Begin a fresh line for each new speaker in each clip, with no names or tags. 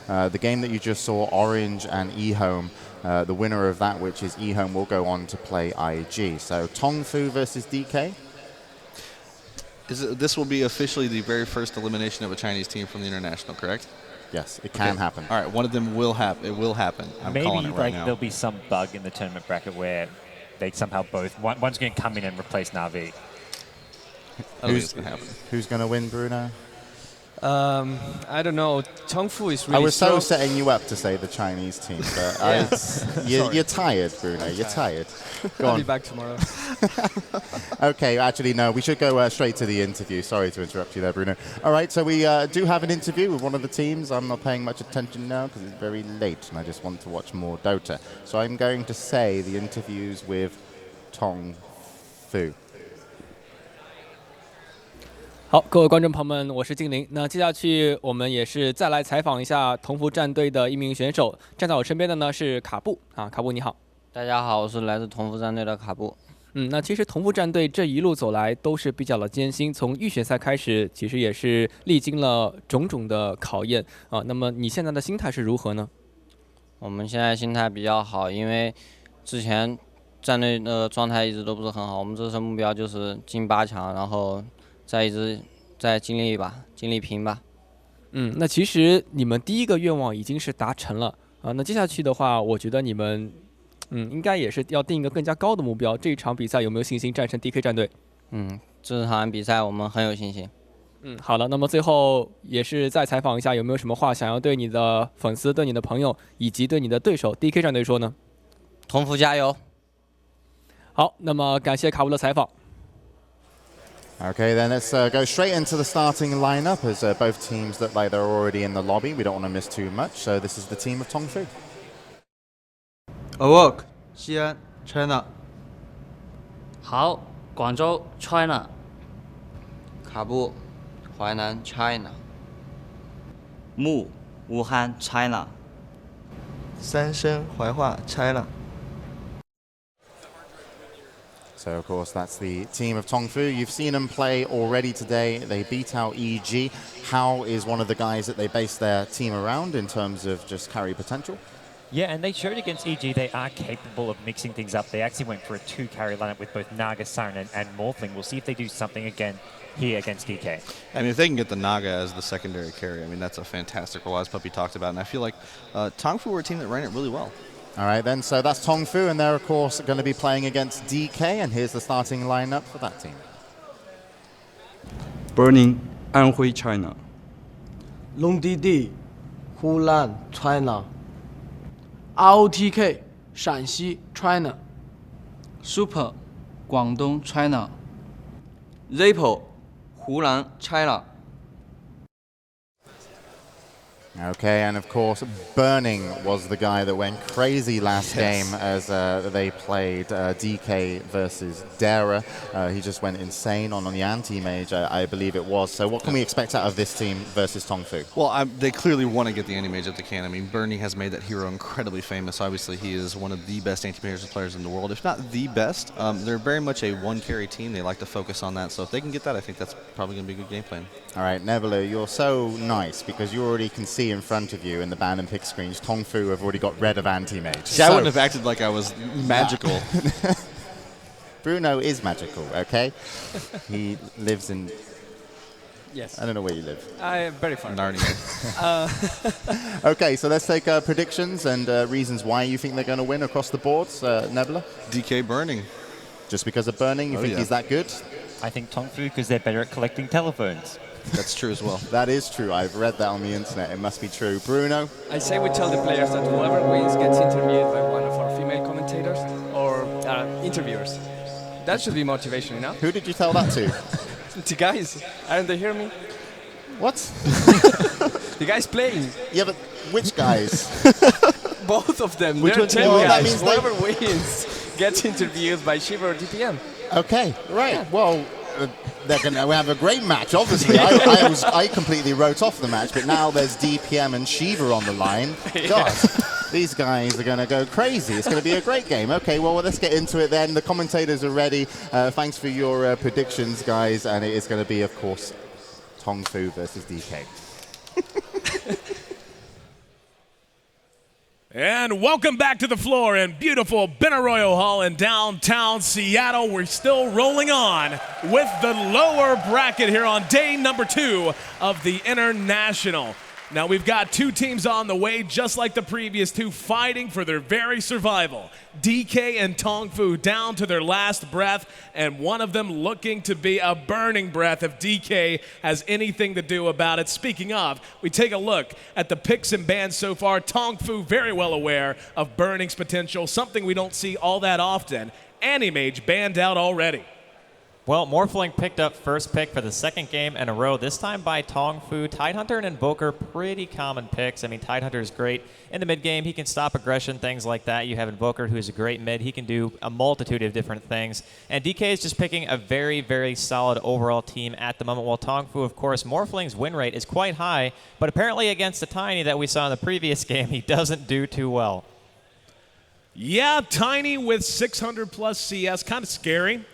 The game that you just saw, Orange and eHome, the winner of that, which is eHome, will go on to play IG. So Tongfu versus DK.
This will be officially the very first elimination of a Chinese team from the international, correct?
Yes, it can happen.
All right, one of them will happen. It will happen. I'm calling it right now.
There'll be some bug in the tournament bracket where they somehow one's going to come in and replace Na'Vi.
Who's going to win, Bruno?
I don't know. Tongfu is really
I was
strong.
so setting you up to say the Chinese team, but you're tired, Bruno. You're tired. Go
I'll
on.
be back tomorrow.
Okay, actually, no, we should go straight to the interview. Sorry to interrupt you there, Bruno. All right, so we do have an interview with one of the teams. I'm not paying much attention now because it's very late and I just want to watch more Dota. So I'm going to say the interview's with Tongfu.
好，各位观众朋友们，我是精灵。那接下去我们也是再来采访一下同福战队的一名选手。站在我身边的呢是卡布啊，卡布你好。
大家好，我是来自同福战队的卡布。
那其实同福战队这一路走来都是比较的艰辛，从预选赛开始，其实也是历经了种种的考验啊。那么你现在的心态是如何呢？
我们现在心态比较好，因为之前战队的状态一直都不是很好，我们这次目标就是进8强，然后再尽力吧，尽力拼吧。
那其实你们第一个愿望已经是达成了啊。那接下去的话，我觉得你们应该也是要定一个更加高的目标。这一场比赛有没有信心战胜 DK 战队？
这场比赛我们很有信心。
好了，那么最后也是再采访一下，有没有什么话想要对你的粉丝、对你的朋友以及对你的对手 DK 战队说呢？
同福加油！
好，那么感谢卡布的采访。
Okay, then let's go straight into the starting lineup as both teams look like they're already in the lobby. We don't want to miss too much. So this is the team of Tongfu.
Awok, 西安 China.
好，广州 China。
卡布，淮南 China。
木，武汉 China。
三生怀化 China.
So, of course, that's the team of Tongfu. You've seen them play already today. They beat out EG. How is one of the guys that they base their team around in terms of just carry potential?
Yeah, and they showed against EG they are capable of mixing things up. They actually went for a 2-carry lineup with both Naga, Siren, and Morphling. We'll see if they do something again here against DK.
I mean, if they can get the Naga as the secondary carry, I mean, that's a fantastic role, as Puppy talked about. And I feel like Tongfu were a team that ran it really well.
All right, then. So that's Tongfu, and they're, of course, going to be playing against DK. And here's the starting lineup for that team.
Burning, Anhui, China.
Longdd, Hunan, China. ROTK, 陕西 China.
Super, 广东 China.
Zippo, 湖南 China.
Okay, and of course, Burning was the guy that went crazy last game as they played DK versus Dara. He just went insane on the anti-mage, I believe it was. So what can we expect out of this team versus Tongfu?
Well, they clearly want to get the anti-mage if they can. I mean, Burning has made that hero incredibly famous. Obviously, he is one of the best anti-mage players in the world, if not the best. They're very much a one-carry team. They like to focus on that. So if they can get that, I think that's probably going to be a good game plan.
All right, Nebula, you're so nice because you already can see in front of you in the ban and pick screens, Tongfu have already got rid of anti-mage.
See, I wouldn't have acted like I was magical.
Bruno is magical, okay? He lives in...
Yes.
I don't know where you live.
I am very far.
Narnia.
Okay, so let's take predictions and reasons why you think they're going to win across the boards, Nebula.
DK Burning.
Just because of Burning, you think he's that good?
I think Tongfu because they're better at collecting telephones.
That's true as well.
That is true. I've read that on the internet. It must be true. Bruno?
I say we tell the players that whoever wins gets interviewed by one of our female commentators or interviewers. That should be motivation enough.
Who did you tell that to?
The guys. Aren't they hear me?
What?
The guys playing.
Yeah, but which guys?
Both of them.
Which
They're
one?
10
Well, that
guys.
means
Whoever wins gets interviewed by Shiva or DPM.
Okay, right. Yeah. Well, they're going to have a great match, obviously. I completely wrote off the match, but now there's DPM and Shiva on the line. God, these guys are going to go crazy. It's going to be a great game. Okay, well, let's get into it then. The commentators are ready. Thanks for your predictions, guys. And it is going to be, of course, Tongfu versus DK.
And welcome back to the floor in beautiful Benaroya Hall in downtown Seattle. We're still rolling on with the lower bracket here on day number 2 of the International. Now we've got 2 teams on the way, just like the previous 2, fighting for their very survival. DK and Tong Fu down to their last breath, and one of them looking to be a burning breath if DK has anything to do about it. Speaking of, we take a look at the picks and bans so far. Tong Fu very well aware of Burning's potential, something we don't see all that often. Animage banned out already.
Well, Morphling picked up first pick for the second game in a row, this time by Tong Fu. Tidehunter and Invoker, pretty common picks. I mean, Tidehunter is great in the mid game. He can stop aggression, things like that. You have Invoker, who's a great mid. He can do a multitude of different things. And DK is just picking a very, very solid overall team at the moment. While Tong Fu, of course, Morphling's win rate is quite high, but apparently against the Tiny that we saw in the previous game, he doesn't do too well.
Yeah, Tiny with 600 plus CS, kind of scary.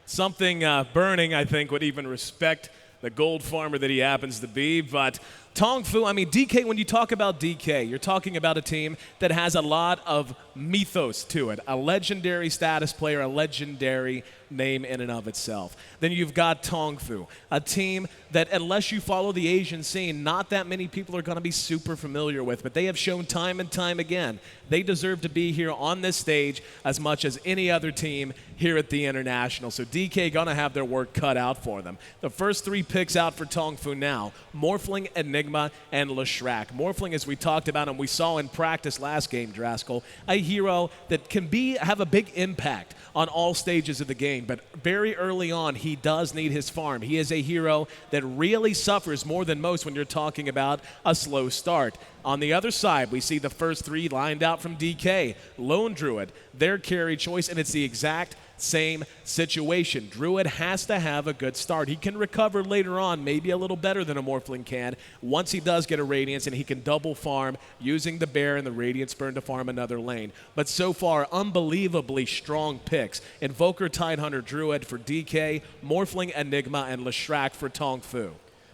Something Burning, I think, would even respect the gold farmer that he happens to be. But Tong Fu, I mean, DK, when you talk about DK, you're talking about a team that has a lot of mythos to it. A legendary status player, a legendary name in and of itself. Then you've got Tong Fu, a team that, unless you follow the Asian scene, not that many people are going to be super familiar with, but they have shown time and time again they deserve to be here on this stage as much as any other team here at the International. So DK going to have their work cut out for them. The first 3 picks out for Tong Fu now: Morphling, Enigma, and Leshrac. Morphling, as we talked about and we saw in practice last game, Draskell, a hero that can have a big impact on all stages of the game, but very early on, he does need his farm. He is a hero that really suffers more than most when you're talking about a slow start. On the other side, we see the first 3 lined out from DK. Lone Druid, their carry choice, and it's the exact same situation. Druid has to have a good start. He can recover later on, maybe a little better than a Morphling can, once he does get a Radiance, and he can double farm using the Bear and the Radiance Burn to farm another lane. But so far, unbelievably strong picks. Invoker, Tidehunter, Druid for DK, Morphling, Enigma, and Leshrac for Tong Fu.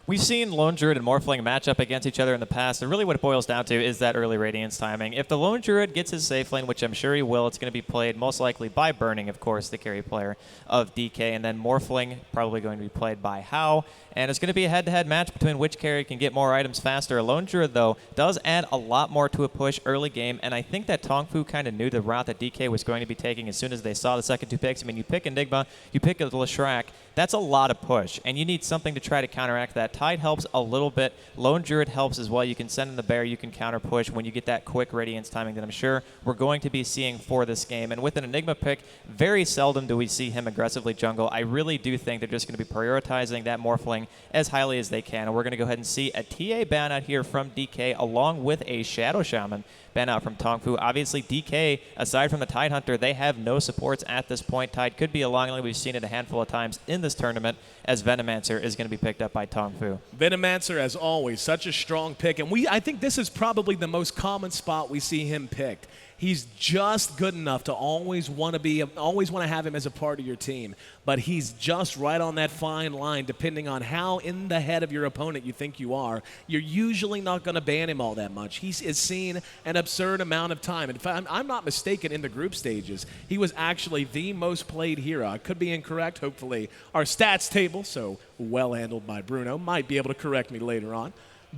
We've seen Lone Druid and Morphling match up against each other in the past, and really what it boils down to is that early Radiance timing. If the Lone Druid gets his safe lane, which I'm sure he will, it's going to be played most likely by Burning, of course, the carry player of DK, and then Morphling probably going to be played by Hao. And it's going to be a head-to-head match between which carry can get more items faster. A Lone Druid, though, does add a lot more to a push early game, and I think that Tong Fu kind of knew the route that DK was going to be taking as soon as they saw the second 2 picks. I mean, you pick Enigma, you pick Leshrac, that's a lot of push, and you need something to try to counteract that. Tide helps a little bit. Lone Druid helps as well. You can send in the Bear, you can counter push when you get that quick Radiance timing that I'm sure we're going to be seeing for this game. And with an Enigma pick, very seldom do we see him aggressively jungle. I really do think they're just going to be prioritizing that Morphling as highly as they can. And we're going to go ahead and see a TA ban out here from DK along with a Shadow Shaman ban out from Tong Fu. Obviously, DK, aside from the Tidehunter, they have no supports at this point. Tide could be a long lane. We've seen it a handful of times in this tournament as Venomancer is going to be picked up by Tong Fu.
Venomancer, as always, such a strong pick. And I think this is probably the most common spot we see him picked. He's just good enough to always want to have him as a part of your team. But he's just right on that fine line, depending on how in the head of your opponent you think you are. You're usually not going to ban him all that much. He is seen an absurd amount of time. If I'm not mistaken, in the group stages, he was actually the most played hero. I could be incorrect. Hopefully our stats table, so well handled by Bruno, might be able to correct me later on.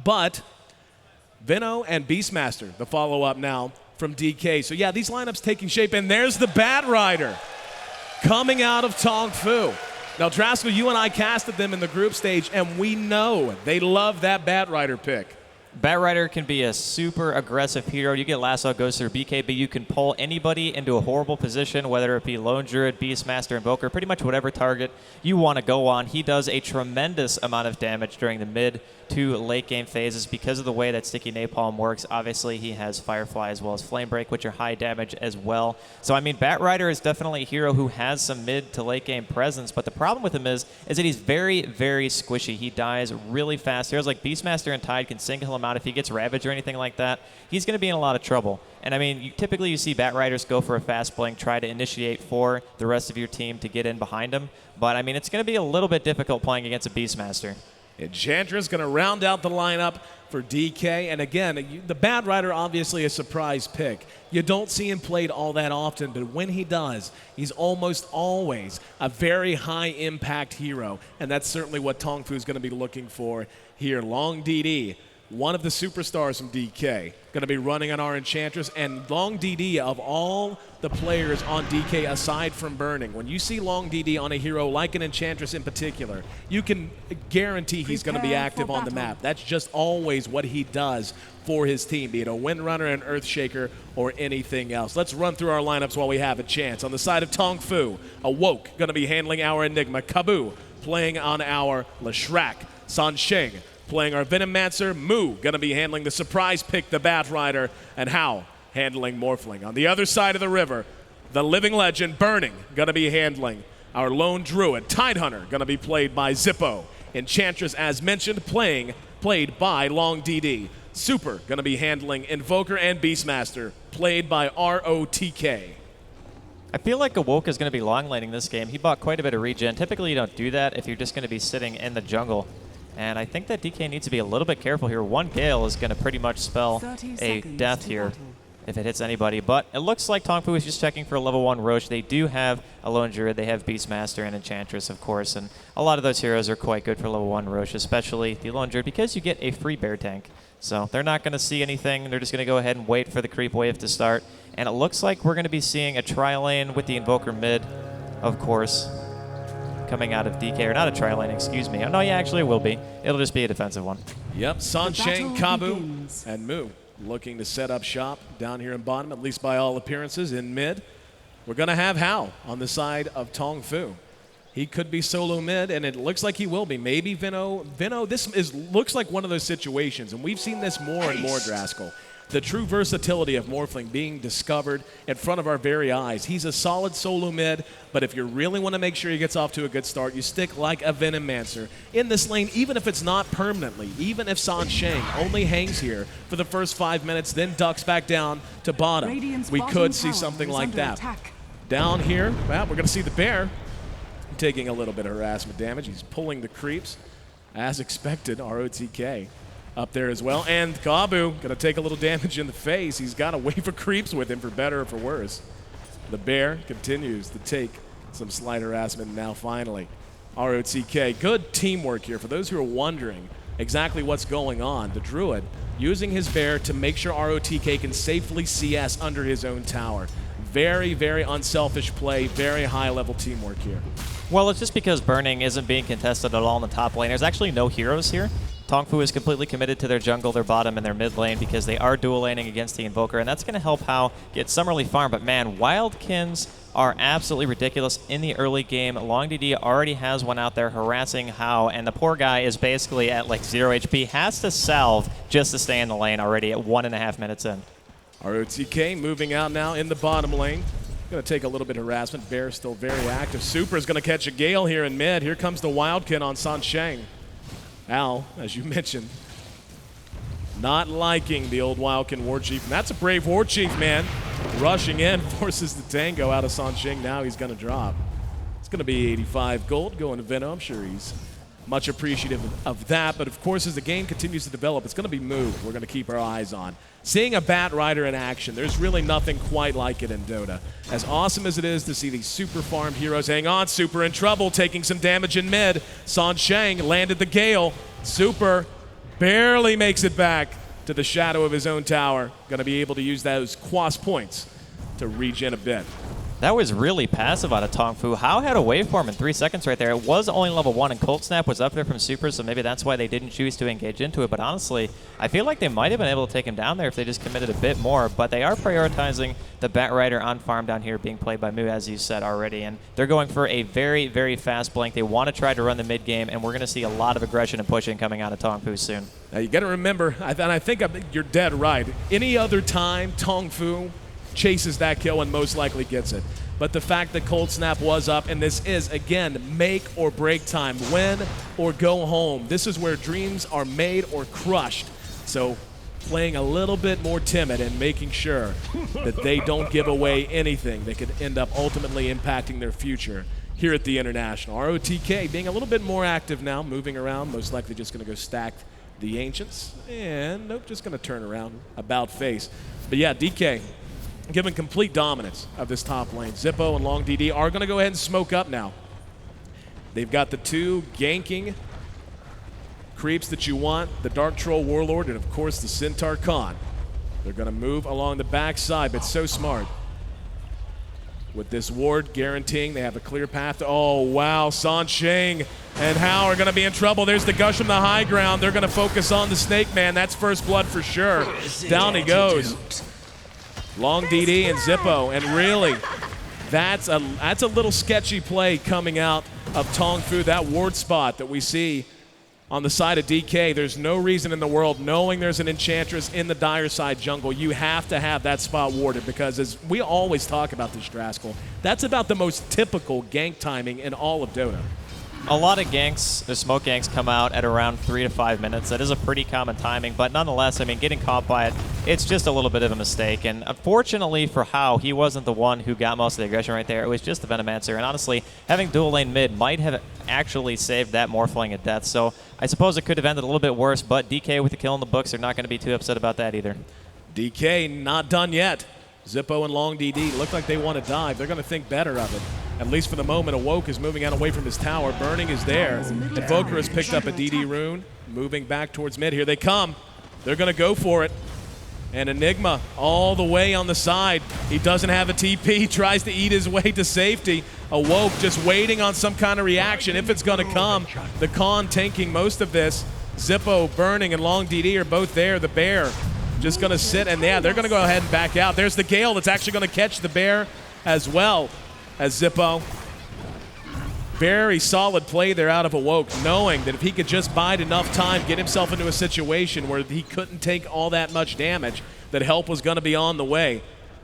But Veno and Beastmaster, the follow-up now from DK. So yeah, these lineups taking shape, and there's the Bat Rider coming out of Tong Fu. Now, Draskell, you and I casted them in the group stage, and we know they love that Bat Rider pick.
Bat Rider can be a super aggressive hero. You get Lasso, goes through BKB. You can pull anybody into a horrible position, whether it be Lone Druid, Beastmaster, Invoker, pretty much whatever target you want to go on. He does a tremendous amount of damage during the mid to late game phases because of the way that Sticky Napalm works. Obviously, he has Firefly as well as Flame Break, which are high damage as well. So, I mean, Bat Rider is definitely a hero who has some mid to late game presence, but the problem with him is that he's very, very squishy. He dies really fast. Heroes like Beastmaster and Tide can single him out. If he gets Ravage or anything like that, he's going to be in a lot of trouble. And I mean, typically you see Bat Riders go for a fast blink, try to initiate for the rest of your team to get in behind him. But I mean, it's going to be a little bit difficult playing against a Beastmaster.
Enchantress going to round out the lineup for DK. And again, the Bad Rider obviously a surprise pick. You don't see him played all that often, but when he does, he's almost always a very high impact hero. And that's certainly what Tongfu is going to be looking for here. Long DD, one of the superstars from DK, going to be running on our Enchantress. And Long DD, of all the players on DK aside from Burning, when you see Long DD on a hero like an Enchantress in particular, you can guarantee he's going to be active on the map. That's just always what he does for his team, be it a Windrunner, an Earthshaker, or anything else. Let's run through our lineups while we have a chance. On the side of Tongfu, Awoke going to be handling our Enigma. Kabu playing on our Leshrac. Sansheng playing our Venomancer. Mu going to be handling the surprise pick, the Bat Rider. And Hao handling Morphling. On the other side of the river, the living legend Burning going to be handling our Lone Druid. Tidehunter going to be played by Zippo. Enchantress, as mentioned, played by Long DD. Super going to be handling Invoker and Beastmaster, played by ROTK.
I feel like Awoke is going to be long laning this game. He bought quite a bit of regen. Typically you don't do that if you're just going to be sitting in the jungle. And I think that DK needs to be a little bit careful here. One Gale is going to pretty much spell a death here if it hits anybody. But it looks like Tongfu is just checking for a level 1 Roche. They do have a Lone Druid. They have Beastmaster and Enchantress, of course. And a lot of those heroes are quite good for level 1 Roche, especially the Lone Druid, because you get a free bear tank. So they're not going to see anything. They're just going to go ahead and wait for the creep wave to start. And it looks like we're going to be seeing a tri-lane with the Invoker mid, of course, coming out of DK. Or not a tri-lane, excuse me. Oh, no, yeah, actually it will be. It'll just be a defensive one.
Yep, Sansheng, Kabu, and Mu looking to set up shop down here in bottom, at least by all appearances, in mid. We're going to have Hao on the side of Tongfu. He could be solo mid, and it looks like he will be. Maybe Veno. This looks like one of those situations, and we've seen this more and more, Draskell. The true versatility of Morphling being discovered in front of our very eyes. He's a solid solo mid, but if you really want to make sure he gets off to a good start, you stick like a Venomancer in this lane, even if it's not permanently, even if Sansheng only hangs here for the first 5 minutes, then ducks back down to bottom. We could see something like that. Down here, well, we're going to see the bear taking a little bit of harassment damage. He's pulling the creeps, as expected. ROTK up there as well. And Kabu going to take a little damage in the face. He's got a wave of creeps with him, for better or for worse. The bear continues to take some slight harassment now finally. ROTK, good teamwork here. For those who are wondering exactly what's going on, the Druid using his bear to make sure ROTK can safely CS under his own tower. Very, very unselfish play, very high-level teamwork here.
Well, it's just because Burning isn't being contested at all in the top lane. There's actually no heroes here. Tongfu is completely committed to their jungle, their bottom, and their mid lane because they are dual laning against the Invoker, and that's going to help Hao get Summerly farm. But man, Wildkins are absolutely ridiculous in the early game. Long DD already has one out there harassing Hao, and the poor guy is basically at like 0 HP, has to salve just to stay in the lane already at 1.5 minutes in.
ROTK moving out now in the bottom lane. Going to take a little bit of harassment. Bear still very active. Super is going to catch a Gale here in mid. Here comes the Wildkin on Sansheng. Al, as you mentioned, not liking the old Wildkin War Chief. And that's a brave War Chief, man. Rushing in, forces the tango out of Sansheng. Now he's going to drop. It's going to be 85 gold going to Veno. I'm sure he's much appreciative of that. But of course, as the game continues to develop, it's going to be Mu we're going to keep our eyes on. Seeing a Bat Rider in action, there's really nothing quite like it in Dota. As awesome as it is to see these super farmed heroes hang on, Super in trouble, taking some damage in mid. Sansheng landed the Gale. Super barely makes it back to the shadow of his own tower. Going to be able to use those Quas points to regen a bit.
That was really passive out of Tongfu. Hao had a waveform in 3 seconds right there. It was only level 1, and Cold Snap was up there from Super, so maybe that's why they didn't choose to engage into it. But honestly, I feel like they might have been able to take him down there if they just committed a bit more. But they are prioritizing the Bat Rider on farm down here being played by Mu, as you said already. And they're going for a very, very fast blink. They want to try to run the mid game, and we're going to see a lot of aggression and pushing coming out of Tongfu soon.
Now you got to remember, and I think you're dead right. Any other time, Tongfu chases that kill and most likely gets it. But the fact that Cold Snap was up, and this is, again, make or break time. Win or go home. This is where dreams are made or crushed. So playing a little bit more timid and making sure that they don't give away anything that could end up ultimately impacting their future here at the International. ROTK being a little bit more active now, moving around, most likely just going to go stack the Ancients. And nope, just going to turn around, about face. But yeah, DK given complete dominance of this top lane. Zippo and Long DD are going to go ahead and smoke up now. They've got the two ganking creeps that you want, the Dark Troll Warlord and, of course, the Centaur Khan. They're going to move along the backside, but so smart. With this ward guaranteeing they have a clear path to, oh, wow, Sansheng and Hao are going to be in trouble. There's the Gush from the high ground. They're going to focus on the Snake Man. That's first blood for sure. Down he goes. Long DD and Zippo, and really, that's a little sketchy play coming out of Tong Fu. That ward spot that we see on the side of DK, there's no reason in the world, knowing there's an Enchantress in the dire side jungle, you have to have that spot warded, because as we always talk about this, Draskell, that's about the most typical gank timing in all of Dota.
A lot of ganks, the smoke ganks come out at around 3 to 5 minutes. That is a pretty common timing, but nonetheless, I mean, getting caught by it, it's just a little bit of a mistake. And unfortunately for Hao, he wasn't the one who got most of the aggression right there. It was just the Venomancer. And honestly, having dual lane mid might have actually saved that Morphling at death. So I suppose it could have ended a little bit worse, but DK with the kill in the books, they're not going to be too upset about that either. DK
not done yet. Zippo and Long DD look like they want to dive. They're going to think better of it. At least for the moment, Awoke is moving out away from his tower. Burning is there. Invoker has picked up a DD rune, moving back towards mid. Here they come. They're going to go for it. And Enigma all the way on the side. He doesn't have a TP. Tries to eat his way to safety. Awoke just waiting on some kind of reaction if it's going to come. The Khan tanking most of this. Zippo, Burning, and Long DD are both there. The Bear just going to sit, and yeah, they're going to go ahead and back out. There's the Gale that's actually going to catch the Bear as well as Zippo. Very solid play there out of Awoke, knowing that if he could just bide enough time, get himself into a situation where he couldn't take all that much damage, that help was going to be on the way.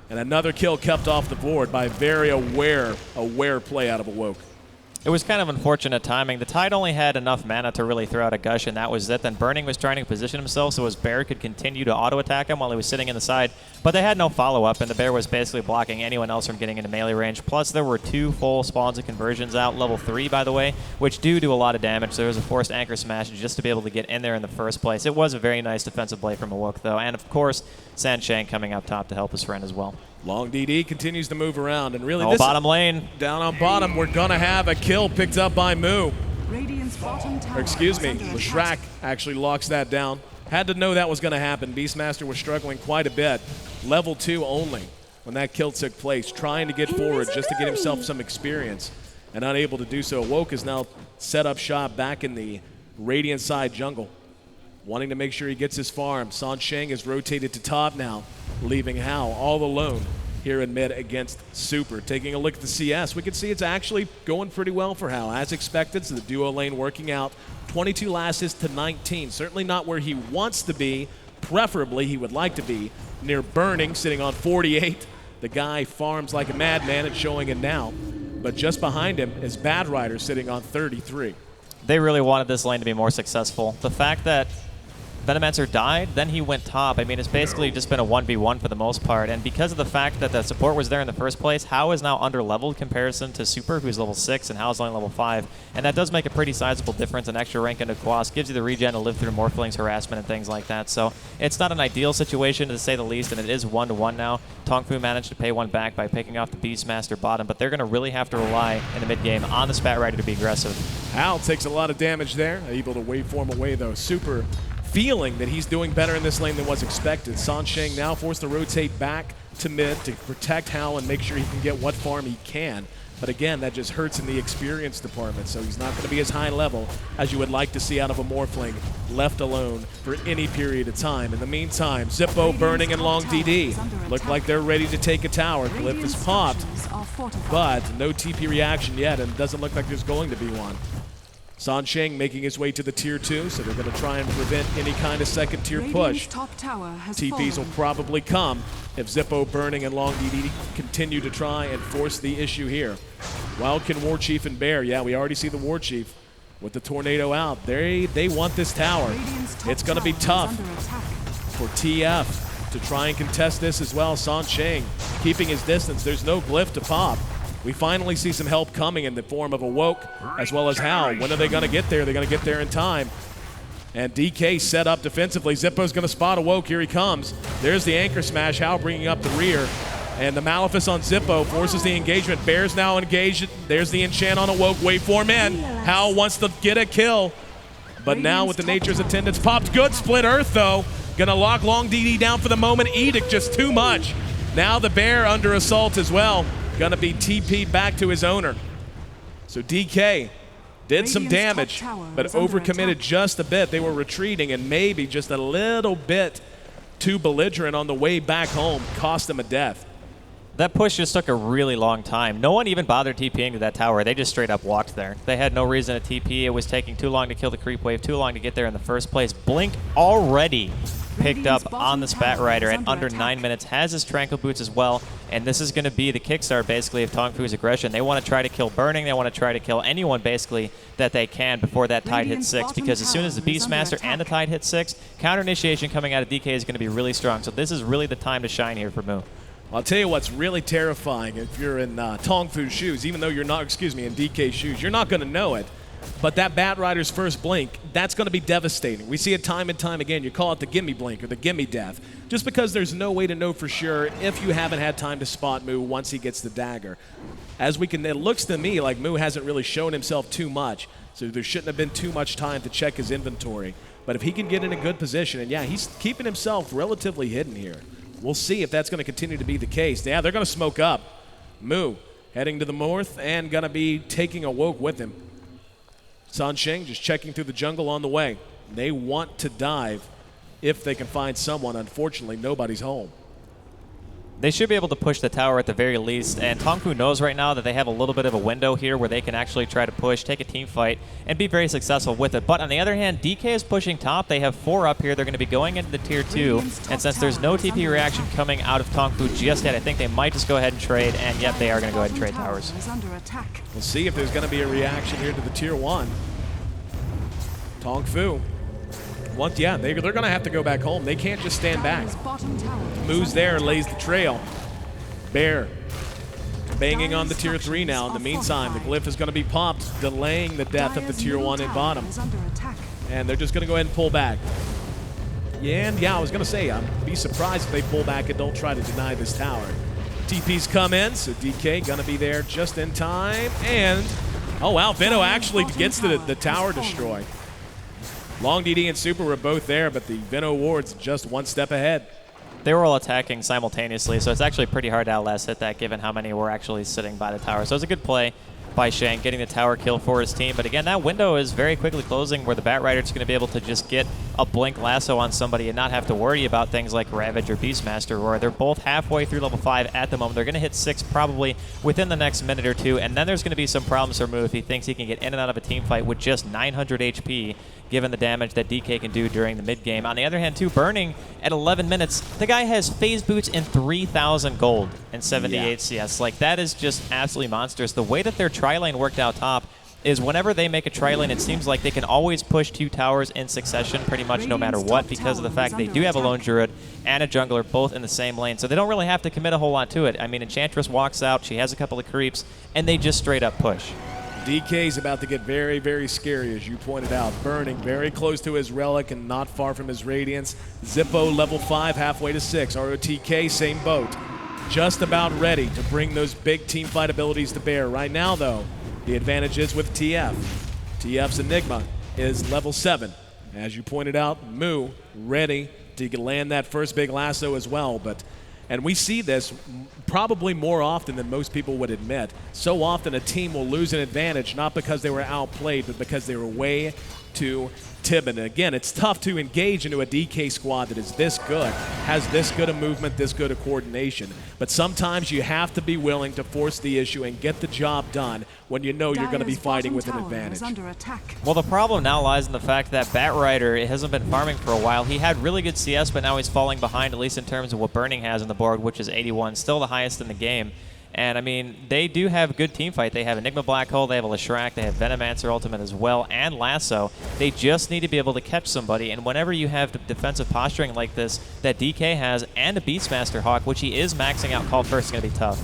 And another kill kept off the board by very aware play out of Awoke.
It was kind of unfortunate timing. The Tide only had enough mana to really throw out a Gush, and that was it. Then Burning was trying to position himself so his Bear could continue to auto-attack him while he was sitting in the side. But they had no follow-up, and the Bear was basically blocking anyone else from getting into melee range. Plus, there were 2 full spawns and conversions out, level 3, by the way, which do a lot of damage. So there was a forced anchor smash just to be able to get in there in the first place. It was a very nice defensive play from Awoke, though. And, of course, Sansheng coming up top to help his friend as well.
Long DD continues to move around, and really
bottom lane.
Down on bottom, we're going to have a kill picked up by Moo. Or excuse me, Leshrac actually locks that down. Had to know that was going to happen. Beastmaster was struggling quite a bit. Level 2 only when that kill took place, trying to get forward just to get himself some experience, and unable to do so. Awoke is now set up shop back in the Radiant side jungle, wanting to make sure he gets his farm. Sansheng is rotated to top now, leaving Hao all alone here in mid against Super. Taking a look at the CS, we can see it's actually going pretty well for Hao, as expected. So the duo lane working out. 22 last hits to 19. Certainly not where he wants to be. Preferably, he would like to be near Burning, sitting on 48. The guy farms like a madman and showing it now. But just behind him is Bad Rider sitting on 33.
They really wanted this lane to be more successful. The fact that Venomancer died, then he went top. I mean, it's basically just been a 1v1 for the most part, and because of the fact that the support was there in the first place, Hao is now under-leveled comparison to Super, who's level 6, and Hao's only level 5, and that does make a pretty sizable difference. An extra rank into Quas gives you the regen to live through Morphling's harassment and things like that, so it's not an ideal situation, to say the least, and it is 1-1 now. Tong Fu managed to pay one back by picking off the Beastmaster bottom, but they're going to really have to rely in the mid-game on the Spat Rider to be aggressive.
Hao takes a lot of damage there, able to waveform away, though. Super feeling that he's doing better in this lane than was expected. Sansheng now forced to rotate back to mid to protect Hao and make sure he can get what farm he can. But again, that just hurts in the experience department, so he's not going to be as high level as you would like to see out of a Morphling left alone for any period of time. In the meantime, Zippo, Burning, and Long DD look like they're ready to take a tower. Glyph is popped, but no TP reaction yet, and it doesn't look like there's going to be one. Sansheng making his way to the tier 2, so they're going to try and prevent any kind of second tier push. TPs will probably come if Zippo, Burning, and Long DD continue to try and force the issue here. Wildkin, Warchief, and Bear. Yeah, we already see the Warchief with the tornado out. They want this tower. It's going to be tough for TF to try and contest this as well. Sansheng keeping his distance. There's no glyph to pop. we finally see some help coming in the form of Awoke, as well as Hal. When are they going to get there? They're going to get there in time. And DK set up defensively. Zippo's going to spot Awoke. Here he comes. There's the anchor smash. Hal bringing up the rear. And the Malefice on Zippo forces the engagement. Bear's now engaged. There's the enchant on Awoke. Waveform in. Hal wants to get a kill. But now with the Nature's Attendants popped. Good split Earth, though. Going to lock Long DD down for the moment. Edict just too much. Now the Bear under assault as well. Going to be TP'd back to his owner. So DK did some damage, but overcommitted just a bit. They were retreating and maybe just a little bit too belligerent on the way back home. Cost them a death.
That push just took a really long time. No one even bothered TPing to that tower. They just straight up walked there. They had no reason to TP. It was taking too long to kill the creep wave, too long to get there in the first place. Blink already picked up on the Spat Rider at under 9 minutes, has his Tranquil Boots as well, and this is going to be the kickstart basically of Tongfu's aggression. They want to try to kill Burning, they want to try to kill anyone basically that they can before that Tide hits 6, because as soon as the Beastmaster and the Tide hit 6, counter initiation coming out of DK is going to be really strong, so this is really the time to shine here for Mu.
I'll tell you what's really terrifying if you're in Tongfu's shoes, even though you're not, in DK's shoes, you're not going to know it. But that Bat Rider's first blink, that's going to be devastating. We see it time and time again. You call it the gimme blink or the gimme death, just because there's no way to know for sure if you haven't had time to spot Mu once he gets the dagger. It looks to me like Mu hasn't really shown himself too much, so there shouldn't have been too much time to check his inventory. But if he can get in a good position, and yeah, he's keeping himself relatively hidden here. We'll see if that's going to continue to be the case. Yeah, they're going to smoke up. Mu heading to the north and going to be taking Awoke with him. Sansheng just checking through the jungle on the way. They want to dive if they can find someone. Unfortunately, nobody's home.
They should be able to push the tower at the very least, and Tongfu knows right now that they have a little bit of a window here where they can actually try to push, take a team fight, and be very successful with it. But on the other hand, DK is pushing top. They have 4 up here. They're going to be going into the tier 2, and since there's no TP reaction coming out of Tongfu just yet, I think they might just go ahead and trade, and yep, they are going to go ahead and trade towers.
We'll see if there's going to be a reaction here to the tier 1. Tongfu. Yeah, they're going to have to go back home. They can't just stand back. Mu's there, lays the trail. Bear banging on the tier 3 now. In the meantime, the glyph is going to be popped, delaying the death of the tier 1 in bottom. And they're just going to go ahead and pull back. Yeah, I was going to say, I'd be surprised if they pull back and don't try to deny this tower. TP's come in, so DK going to be there just in time. And, oh wow, Veno actually gets the tower destroyed. Long DD and Super were both there, but the Veno wards just one step ahead.
They were all attacking simultaneously, so it's actually pretty hard to outlast hit that given how many were actually sitting by the tower. So it was a good play by Shang, getting the tower kill for his team. But again, that window is very quickly closing where the Bat Rider is going to be able to just get a blink lasso on somebody and not have to worry about things like Ravage or Beastmaster, where they're both halfway through level 5 at the moment. They're going to hit 6 probably within the next minute or two, and then there's going to be some problems for Mu if he thinks he can get in and out of a team fight with just 900 HP, given the damage that DK can do during the mid-game. On the other hand, too, Burning at 11 minutes, the guy has phase boots and 3,000 gold and 78 CS. Like, that is just absolutely monstrous. The way that their tri-lane worked out top is whenever they make a tri-lane, it seems like they can always push 2 towers in succession pretty much no matter what, because of the fact they do have a lone druid and a jungler both in the same lane. So they don't really have to commit a whole lot to it. I mean, Enchantress walks out, she has a couple of creeps, and they just straight up push.
DK's about to get very, very scary, as you pointed out. Burning very close to his relic and not far from his radiance. Zippo level 5, halfway to 6. ROTK, same boat. Just about ready to bring those big team fight abilities to bear. Right now, though, the advantage is with TF. TF's Enigma is level 7. As you pointed out, Mu ready to land that first big lasso as well. And we see this probably more often than most people would admit. So often a team will lose an advantage, not because they were outplayed, but because they were way too timid. And again, it's tough to engage into a DK squad that is this good, has this good a movement, this good a coordination. But sometimes you have to be willing to force the issue and get the job done when you know you're going to be fighting with an advantage.
Well, the problem now lies in the fact that Bat Rider hasn't been farming for a while. He had really good CS, but now he's falling behind, at least in terms of what Burning has on the board, which is 81, still the highest in the game. And, I mean, they do have good team fight. They have Enigma Black Hole, they have a Leshrac, they have Venomancer Ultimate as well, and Lasso. They just need to be able to catch somebody, and whenever you have the defensive posturing like this that DK has, and a Beastmaster Hawk, which he is maxing out call first, is going to be tough.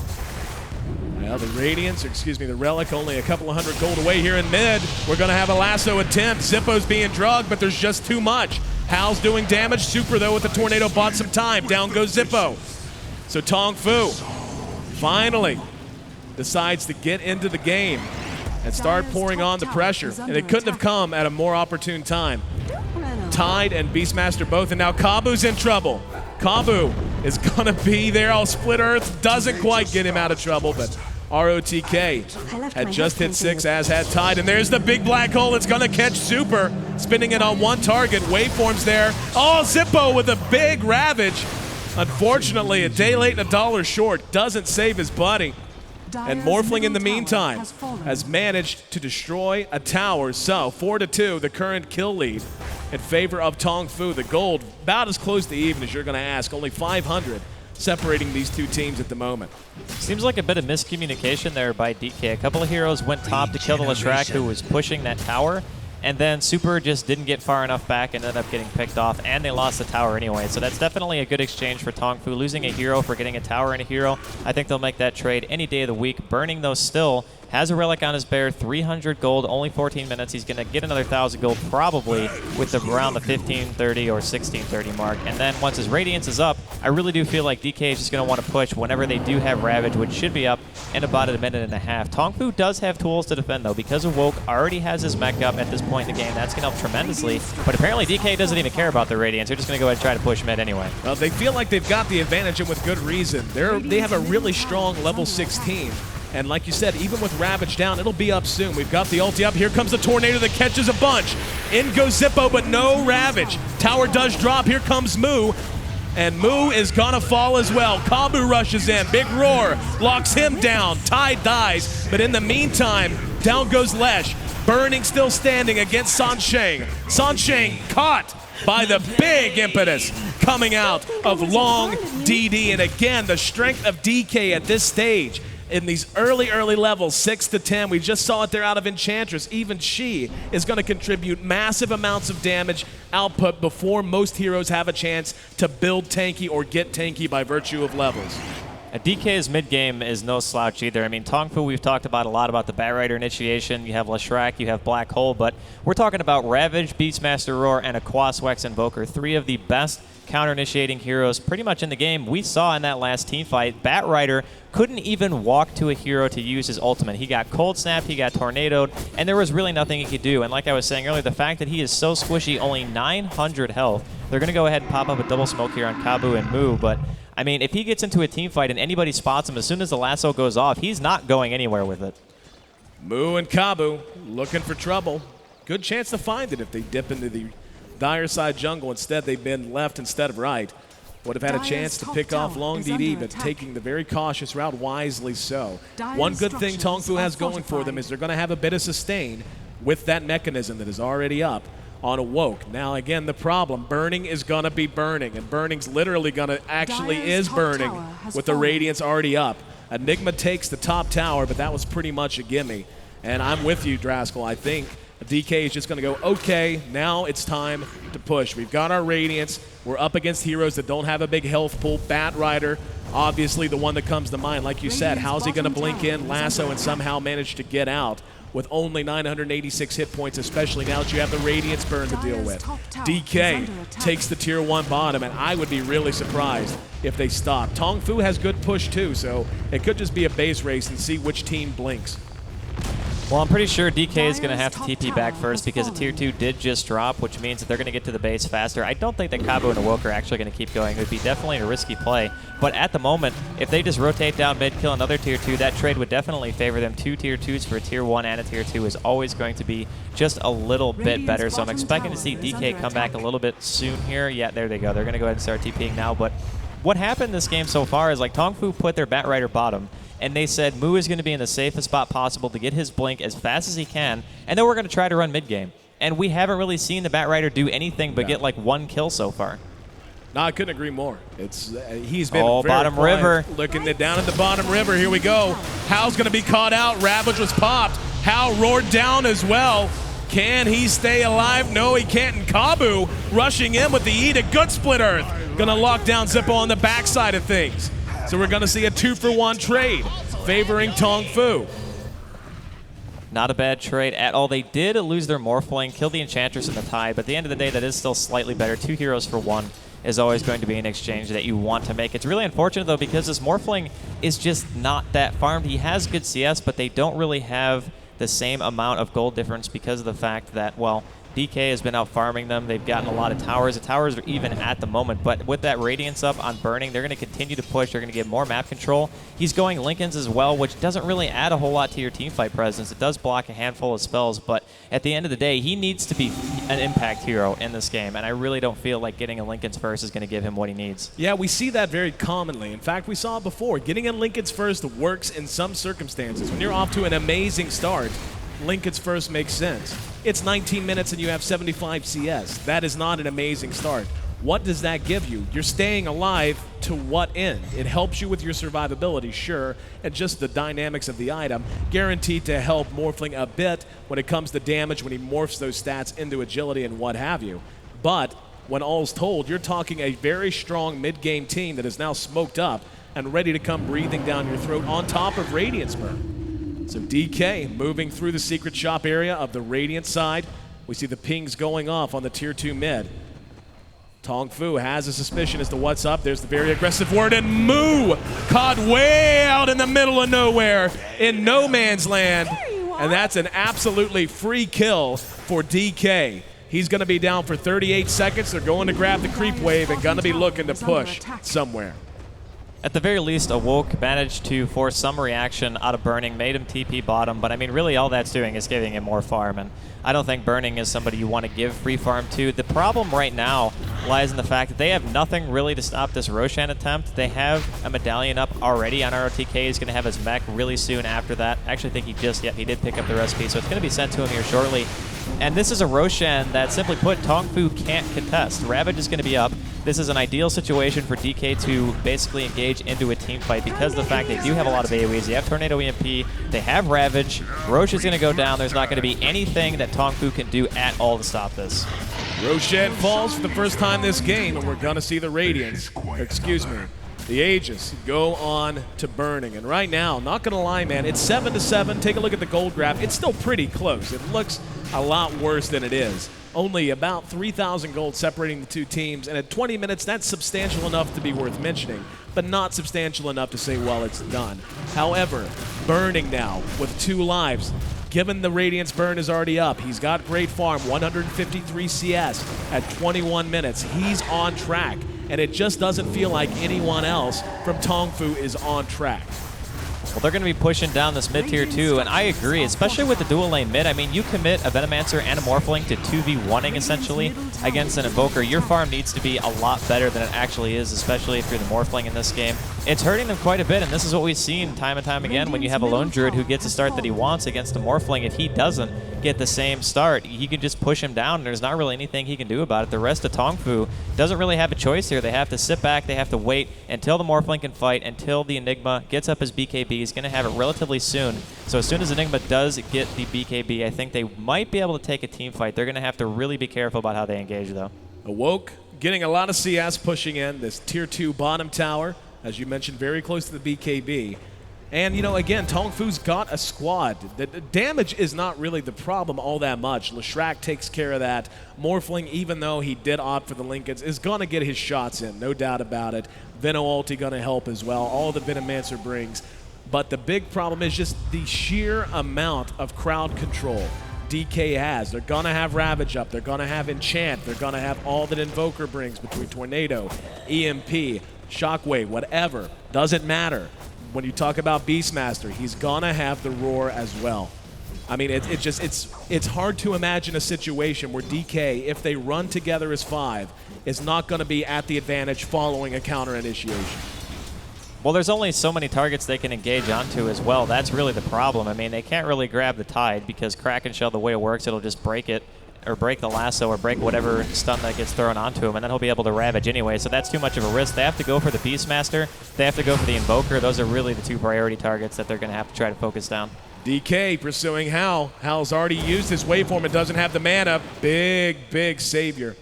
Well, the the Relic, only a couple of hundred gold away here in mid. We're going to have a lasso attempt. Zippo's being drugged, but there's just too much. Hal's doing damage. Super, though, with the tornado bought some time. Down goes Zippo. So Tong Fu finally decides to get into the game and start pouring on the pressure. And it couldn't have come at a more opportune time. Tide and Beastmaster both, and now Kabu's in trouble. Kabu is going to be there. Split Earth doesn't quite get him out of trouble, but ROTK had just hit 6, as had Tide. And there's the big black hole. It's going to catch Super, spinning it on one target. Waveform's there. Oh, Zippo with a big Ravage. Unfortunately, a day late and $1 short. Doesn't save his buddy. And Morphling, in the meantime, has managed to destroy a tower. So 4-2, the current kill lead in favor of Tong Fu. The gold about as close to even as you're going to ask. Only 500 separating these two teams at the moment.
Seems like a bit of miscommunication there by DK. A couple of heroes went top to kill the Leshrac, who was pushing that tower. And then Super just didn't get far enough back and ended up getting picked off, and they lost the tower anyway. So that's definitely a good exchange for Tong Fu. Losing a hero for getting a tower and a hero, I think they'll make that trade any day of the week. Burning, though, still has a Relic on his bear, 300 gold, only 14 minutes. He's going to get another 1,000 gold probably with around the 1530 or 1630 mark. And then once his Radiance is up, I really do feel like DK is just going to want to push whenever they do have Ravage, which should be up in about a minute and a half. Tong Fu does have tools to defend, though, because Awoke already has his mech up at this point in the game. That's going to help tremendously. But apparently DK doesn't even care about the Radiance. They're just going to go ahead and try to push mid anyway.
Well, they feel like they've got the advantage, and with good reason. They have a really strong level 16. And like you said, even with Ravage down, it'll be up soon. We've got the ulti up. Here comes the tornado that catches a bunch. In goes Zippo, but no Ravage. Tower does drop. Here comes Moo. And Moo is gonna fall as well. Kabu rushes in. Big roar. Locks him down. Tide dies. But in the meantime, down goes Lesh. Burning still standing against Sansheng. Sansheng caught by the big impetus coming out of Long DD. And again, the strength of DK at this stage. In these early levels, 6 to 10, we just saw it there out of Enchantress. Even she is going to contribute massive amounts of damage output before most heroes have a chance to build tanky or get tanky by virtue of levels.
DK's mid-game is no slouch either. I mean, Tong Fu, we've talked about a lot about the Batrider initiation. You have Leshrac, you have Black Hole, but we're talking about Ravage, Beastmaster Roar, and a Quaswex Invoker, 3 of the best counter-initiating heroes pretty much in the game. We saw in that last team fight, Batrider couldn't even walk to a hero to use his ultimate. He got cold snapped, he got tornadoed, and there was really nothing he could do. And like I was saying earlier, the fact that he is so squishy, only 900 health, they're going to go ahead and pop up a double smoke here on Kabu and Moo, but I mean, if he gets into a team fight and anybody spots him, as soon as the lasso goes off, he's not going anywhere with it.
Moo and Kabu looking for trouble. Good chance to find it if they dip into the dire side jungle. Instead, they've been left instead of right. Would have had a chance to pick off Long DD, but taking the very cautious route, wisely so. One good thing Tong Fu has going for them is they're going to have a bit of sustain with that mechanism that is already up on Awoke. Now, again, the problem, Burning is going to be burning, and Burning's literally going to actually is burning with the Radiance already up. Enigma takes the top tower, but that was pretty much a gimme. And I'm with you, Draskell. I think DK is just going to go, okay, now it's time to push. We've got our Radiance. We're up against heroes that don't have a big health pool. Batrider, obviously the one that comes to mind. Like you said, how's he going to blink in, lasso, and somehow manage to get out with only 986 hit points, especially now that you have the Radiance burn to deal with. DK takes the tier 1 bottom, and I would be really surprised if they stop. Tong Fu has good push too, so it could just be a base race and see which team blinks.
Well, I'm pretty sure DK is going to have to TP back first because the tier 2 did just drop, which means that they're going to get to the base faster. I don't think that Kabu and Awoke are actually going to keep going. It would be definitely a risky play. But at the moment, if they just rotate down mid, kill another tier 2, that trade would definitely favor them. 2 tier 2s for a tier 1 and a tier 2 is always going to be just a little bit better. So I'm expecting to see DK come back a little bit soon here. Yeah, there they go. They're going to go ahead and start TPing now. But what happened this game so far is like Tong Fu put their Batrider bottom, and they said Moo is going to be in the safest spot possible to get his blink as fast as he can, and then we're going to try to run mid-game. And we haven't really seen the Batrider do anything but get like 1 kill so far.
No, I couldn't agree more. It's he's been very
bottom
quiet.
river.
Looking down at the bottom river. Here we go. Hal's going to be caught out. Ravage was popped. Hal roared down as well. Can he stay alive? No, he can't. And Kabu rushing in with the E to good Split Earth. Going to lock down Zippo on the backside of things. So we're going to see a 2-for-1 trade. favoring Tong Fu.
Not a bad trade at all. They did lose their Morphling, killed the Enchantress in the Tide, but at the end of the day, that is still slightly better. 2 heroes for 1 is always going to be an exchange that you want to make. It's really unfortunate, though, because this Morphling is just not that farmed. He has good CS, but they don't really have the same amount of gold difference because of the fact that, well, DK has been out farming them. They've gotten a lot of towers. The towers are even at the moment, but with that Radiance up on Burning, they're going to continue to push. They're going to get more map control. He's going Linken's as well, which doesn't really add a whole lot to your teamfight presence. It does block a handful of spells, but at the end of the day, he needs to be an impact hero in this game, and I really don't feel like getting a Linken's first is going to give him what he needs.
Yeah, we see that very commonly. In fact, we saw it before. Getting a Linken's first works in some circumstances. When you're off to an amazing start, Linken's first makes sense. It's 19 minutes and you have 75 CS. That is not an amazing start. What does that give you? You're staying alive to what end? It helps you with your survivability, sure, and just the dynamics of the item, guaranteed to help Morphling a bit when it comes to damage, when he morphs those stats into agility and what have you. But when all's told, you're talking a very strong mid-game team that is now smoked up and ready to come breathing down your throat on top of Radiance Burn. So DK moving through the secret shop area of the Radiant side. We see the pings going off on the tier 2 mid. Tong Fu has a suspicion as to what's up. There's the very aggressive word, and Moo caught way out in the middle of nowhere in no man's land. And that's an absolutely free kill for DK. He's going to be down for 38 seconds. They're going to grab the creep wave and going to be looking to push somewhere.
At the very least, Awoke managed to force some reaction out of Burning, made him TP bottom, but I mean, really all that's doing is giving him more farm, and I don't think Burning is somebody you want to give free farm to. The problem right now lies in the fact that they have nothing really to stop this Roshan attempt. They have a medallion up already on ROTK. He's going to have his mech really soon after that. I actually think he did pick up the recipe, so it's going to be sent to him here shortly. And this is a Roshan that, simply put, Tong Fu can't contest. Ravage is going to be up. This is an ideal situation for DK to basically engage into a team fight because of the fact they do have a lot of AoEs. They have Tornado EMP. They have Ravage. Rosh is going to go down. There's not going to be anything that Tong Fu can do at all to stop this.
Roshan falls for the first time this game, and we're going to see the Radiance, the Aegis, go on to Burning. And right now, not going to lie, man, it's 7-7. Take a look at the gold graph. It's still pretty close. It looks a lot worse than it is. Only about 3,000 gold separating the two teams, and at 20 minutes, that's substantial enough to be worth mentioning, but not substantial enough to say, well, it's done. However, Burning now with 2 lives. Given the Radiance burn is already up, he's got great farm, 153 CS at 21 minutes. He's on track, and it just doesn't feel like anyone else from Tong Fu is on track.
Well, they're going to be pushing down this mid-tier too, and I agree, especially with the dual lane mid. I mean, you commit a Venomancer and a Morphling to 2v1ing essentially against an Invoker. Your farm needs to be a lot better than it actually is, especially if you're the Morphling in this game. It's hurting them quite a bit, and this is what we've seen time and time again when you have a Lone Druid who gets a start that he wants against a Morphling. If he doesn't get the same start, he can just push him down, and there's not really anything he can do about it. The rest of Tong Fu doesn't really have a choice here. They have to sit back, they have to wait until the Morphling can fight, until the Enigma gets up his BKB. He's going to have it relatively soon. So as soon as Enigma does get the BKB, I think they might be able to take a team fight. They're going to have to really be careful about how they engage, though.
Awoke getting a lot of CS pushing in this tier 2 bottom tower, as you mentioned, very close to the BKB. And, you know, again, Tong Fu's got a squad. The damage is not really the problem all that much. Leshrac takes care of that. Morphling, even though he did opt for the Linken's, is going to get his shots in, no doubt about it. Veno ulti going to help as well, all the Venomancer brings. But the big problem is just the sheer amount of crowd control DK has. They're going to have Ravage up. They're going to have Enchant. They're going to have all that Invoker brings between Tornado, EMP, Shockwave, whatever. Doesn't matter. When you talk about Beastmaster, he's going to have the Roar as well. I mean, it's hard to imagine a situation where DK, if they run together as 5, is not going to be at the advantage following a counter initiation.
Well, there's only so many targets they can engage onto as well. That's really the problem. I mean, they can't really grab the Tide because Kraken Shell, the way it works, it'll just break it, or break the lasso, or break whatever stun that gets thrown onto him, and then he'll be able to Ravage anyway, so that's too much of a risk. They have to go for the Beastmaster. They have to go for the Invoker. Those are really the 2 priority targets that they're going to have to try to focus down.
DK pursuing Hal. Hal's already used his waveform and doesn't have the mana. Big savior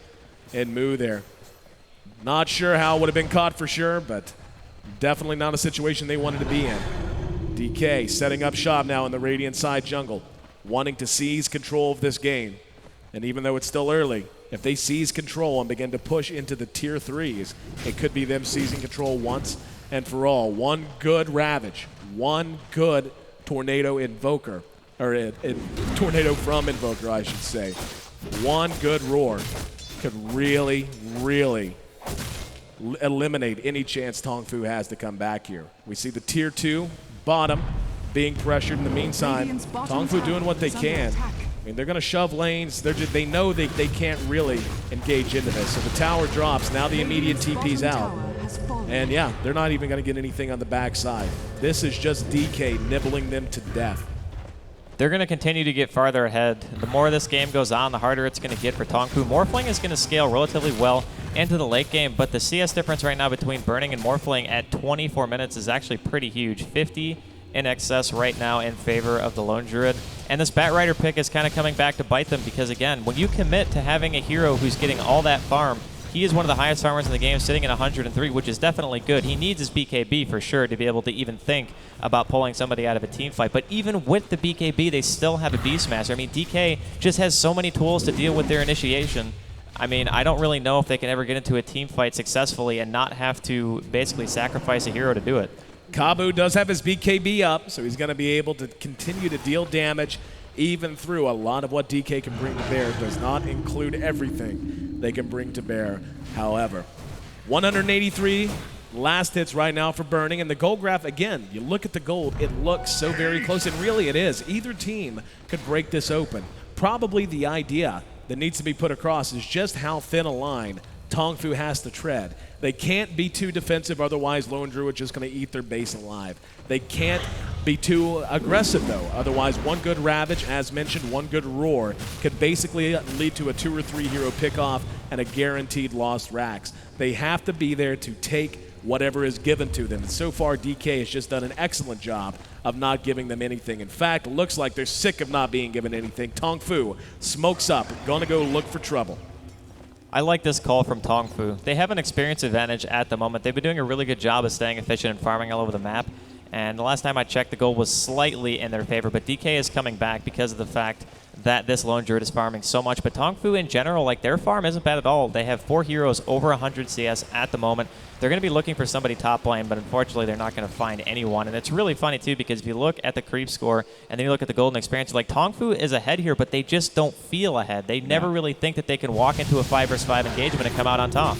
in Moo there. Not sure Hal would have been caught for sure, but definitely not a situation they wanted to be in. DK setting up shop now in the Radiant side jungle, wanting to seize control of this game. And even though it's still early, if they seize control and begin to push into the tier 3s, it could be them seizing control once and for all. One good Ravage, one good Tornado Invoker, or Tornado from Invoker, I should say. One good Roar could really, really eliminate any chance Tongfu has to come back here. We see the tier 2 bottom being pressured in the meantime. Tongfu doing what they can. I mean, they're going to shove lanes. They know they can't really engage into this. So the tower drops. Now the immediate TP's out. And yeah, they're not even going to get anything on the backside. This is just DK nibbling them to death.
They're going to continue to get farther ahead. The more this game goes on, the harder it's going to get for Tongfu. Morphling is going to scale relatively well into the late game, but the CS difference right now between Burning and Morphling at 24 minutes is actually pretty huge. 50 in excess right now in favor of the Lone Druid. And this Batrider pick is kind of coming back to bite them because, again, when you commit to having a hero who's getting all that farm, he is one of the highest farmers in the game, sitting at 103, which is definitely good. He needs his BKB for sure to be able to even think about pulling somebody out of a team fight. But even with the BKB, they still have a Beastmaster. I mean, DK just has so many tools to deal with their initiation. I mean, I don't really know if they can ever get into a team fight successfully and not have to basically sacrifice a hero to do it.
Kabu does have his BKB up, so he's going to be able to continue to deal damage even through. A lot of what DK can bring to bear does not include everything they can bring to bear. However, 183 last hits right now for Burning, and the gold graph, again, you look at the gold, it looks so very close, and really it is. Either team could break this open. Probably the idea that needs to be put across is just how thin a line Tongfu has to tread. They can't be too defensive, otherwise Lone Druid just going to eat their base alive. They can't be too aggressive, though. Otherwise, one good Ravage, as mentioned, one good Roar, could basically lead to a 2 or 3 hero pickoff and a guaranteed lost Rax. They have to be there to take whatever is given to them. And so far, DK has just done an excellent job of not giving them anything. In fact, it looks like they're sick of not being given anything. Tongfu smokes up, going to go look for trouble.
I like this call from Tongfu. They have an experience advantage at the moment. They've been doing a really good job of staying efficient and farming all over the map. And the last time I checked, the goal was slightly in their favor, but DK is coming back because of the fact that this Lone Druid is farming so much. But Tongfu in general, like, their farm isn't bad at all. They have 4 heroes over 100 CS at the moment. They're going to be looking for somebody top lane, but unfortunately they're not going to find anyone. And it's really funny too, because if you look at the creep score and then you look at the golden experience, like, Tongfu is ahead here, but they just don't feel ahead. They never really think that they can walk into a 5 versus 5 engagement and come out on top.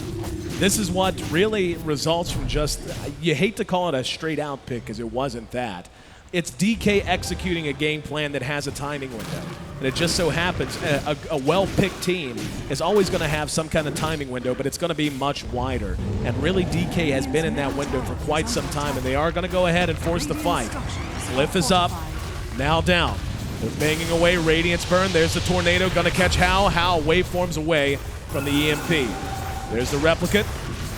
This is what really results from just, you hate to call it a straight out pick because it wasn't that. It's DK executing a game plan that has a timing window. And it just so happens a well-picked team is always going to have some kind of timing window, but it's going to be much wider. And really, DK has been in that window for quite some time, and they are going to go ahead and force the fight. Glyph is up, now down. They're banging away, Radiance burn. There's the Tornado, going to catch Hao. Hao waveforms away from the EMP. There's the Replicant.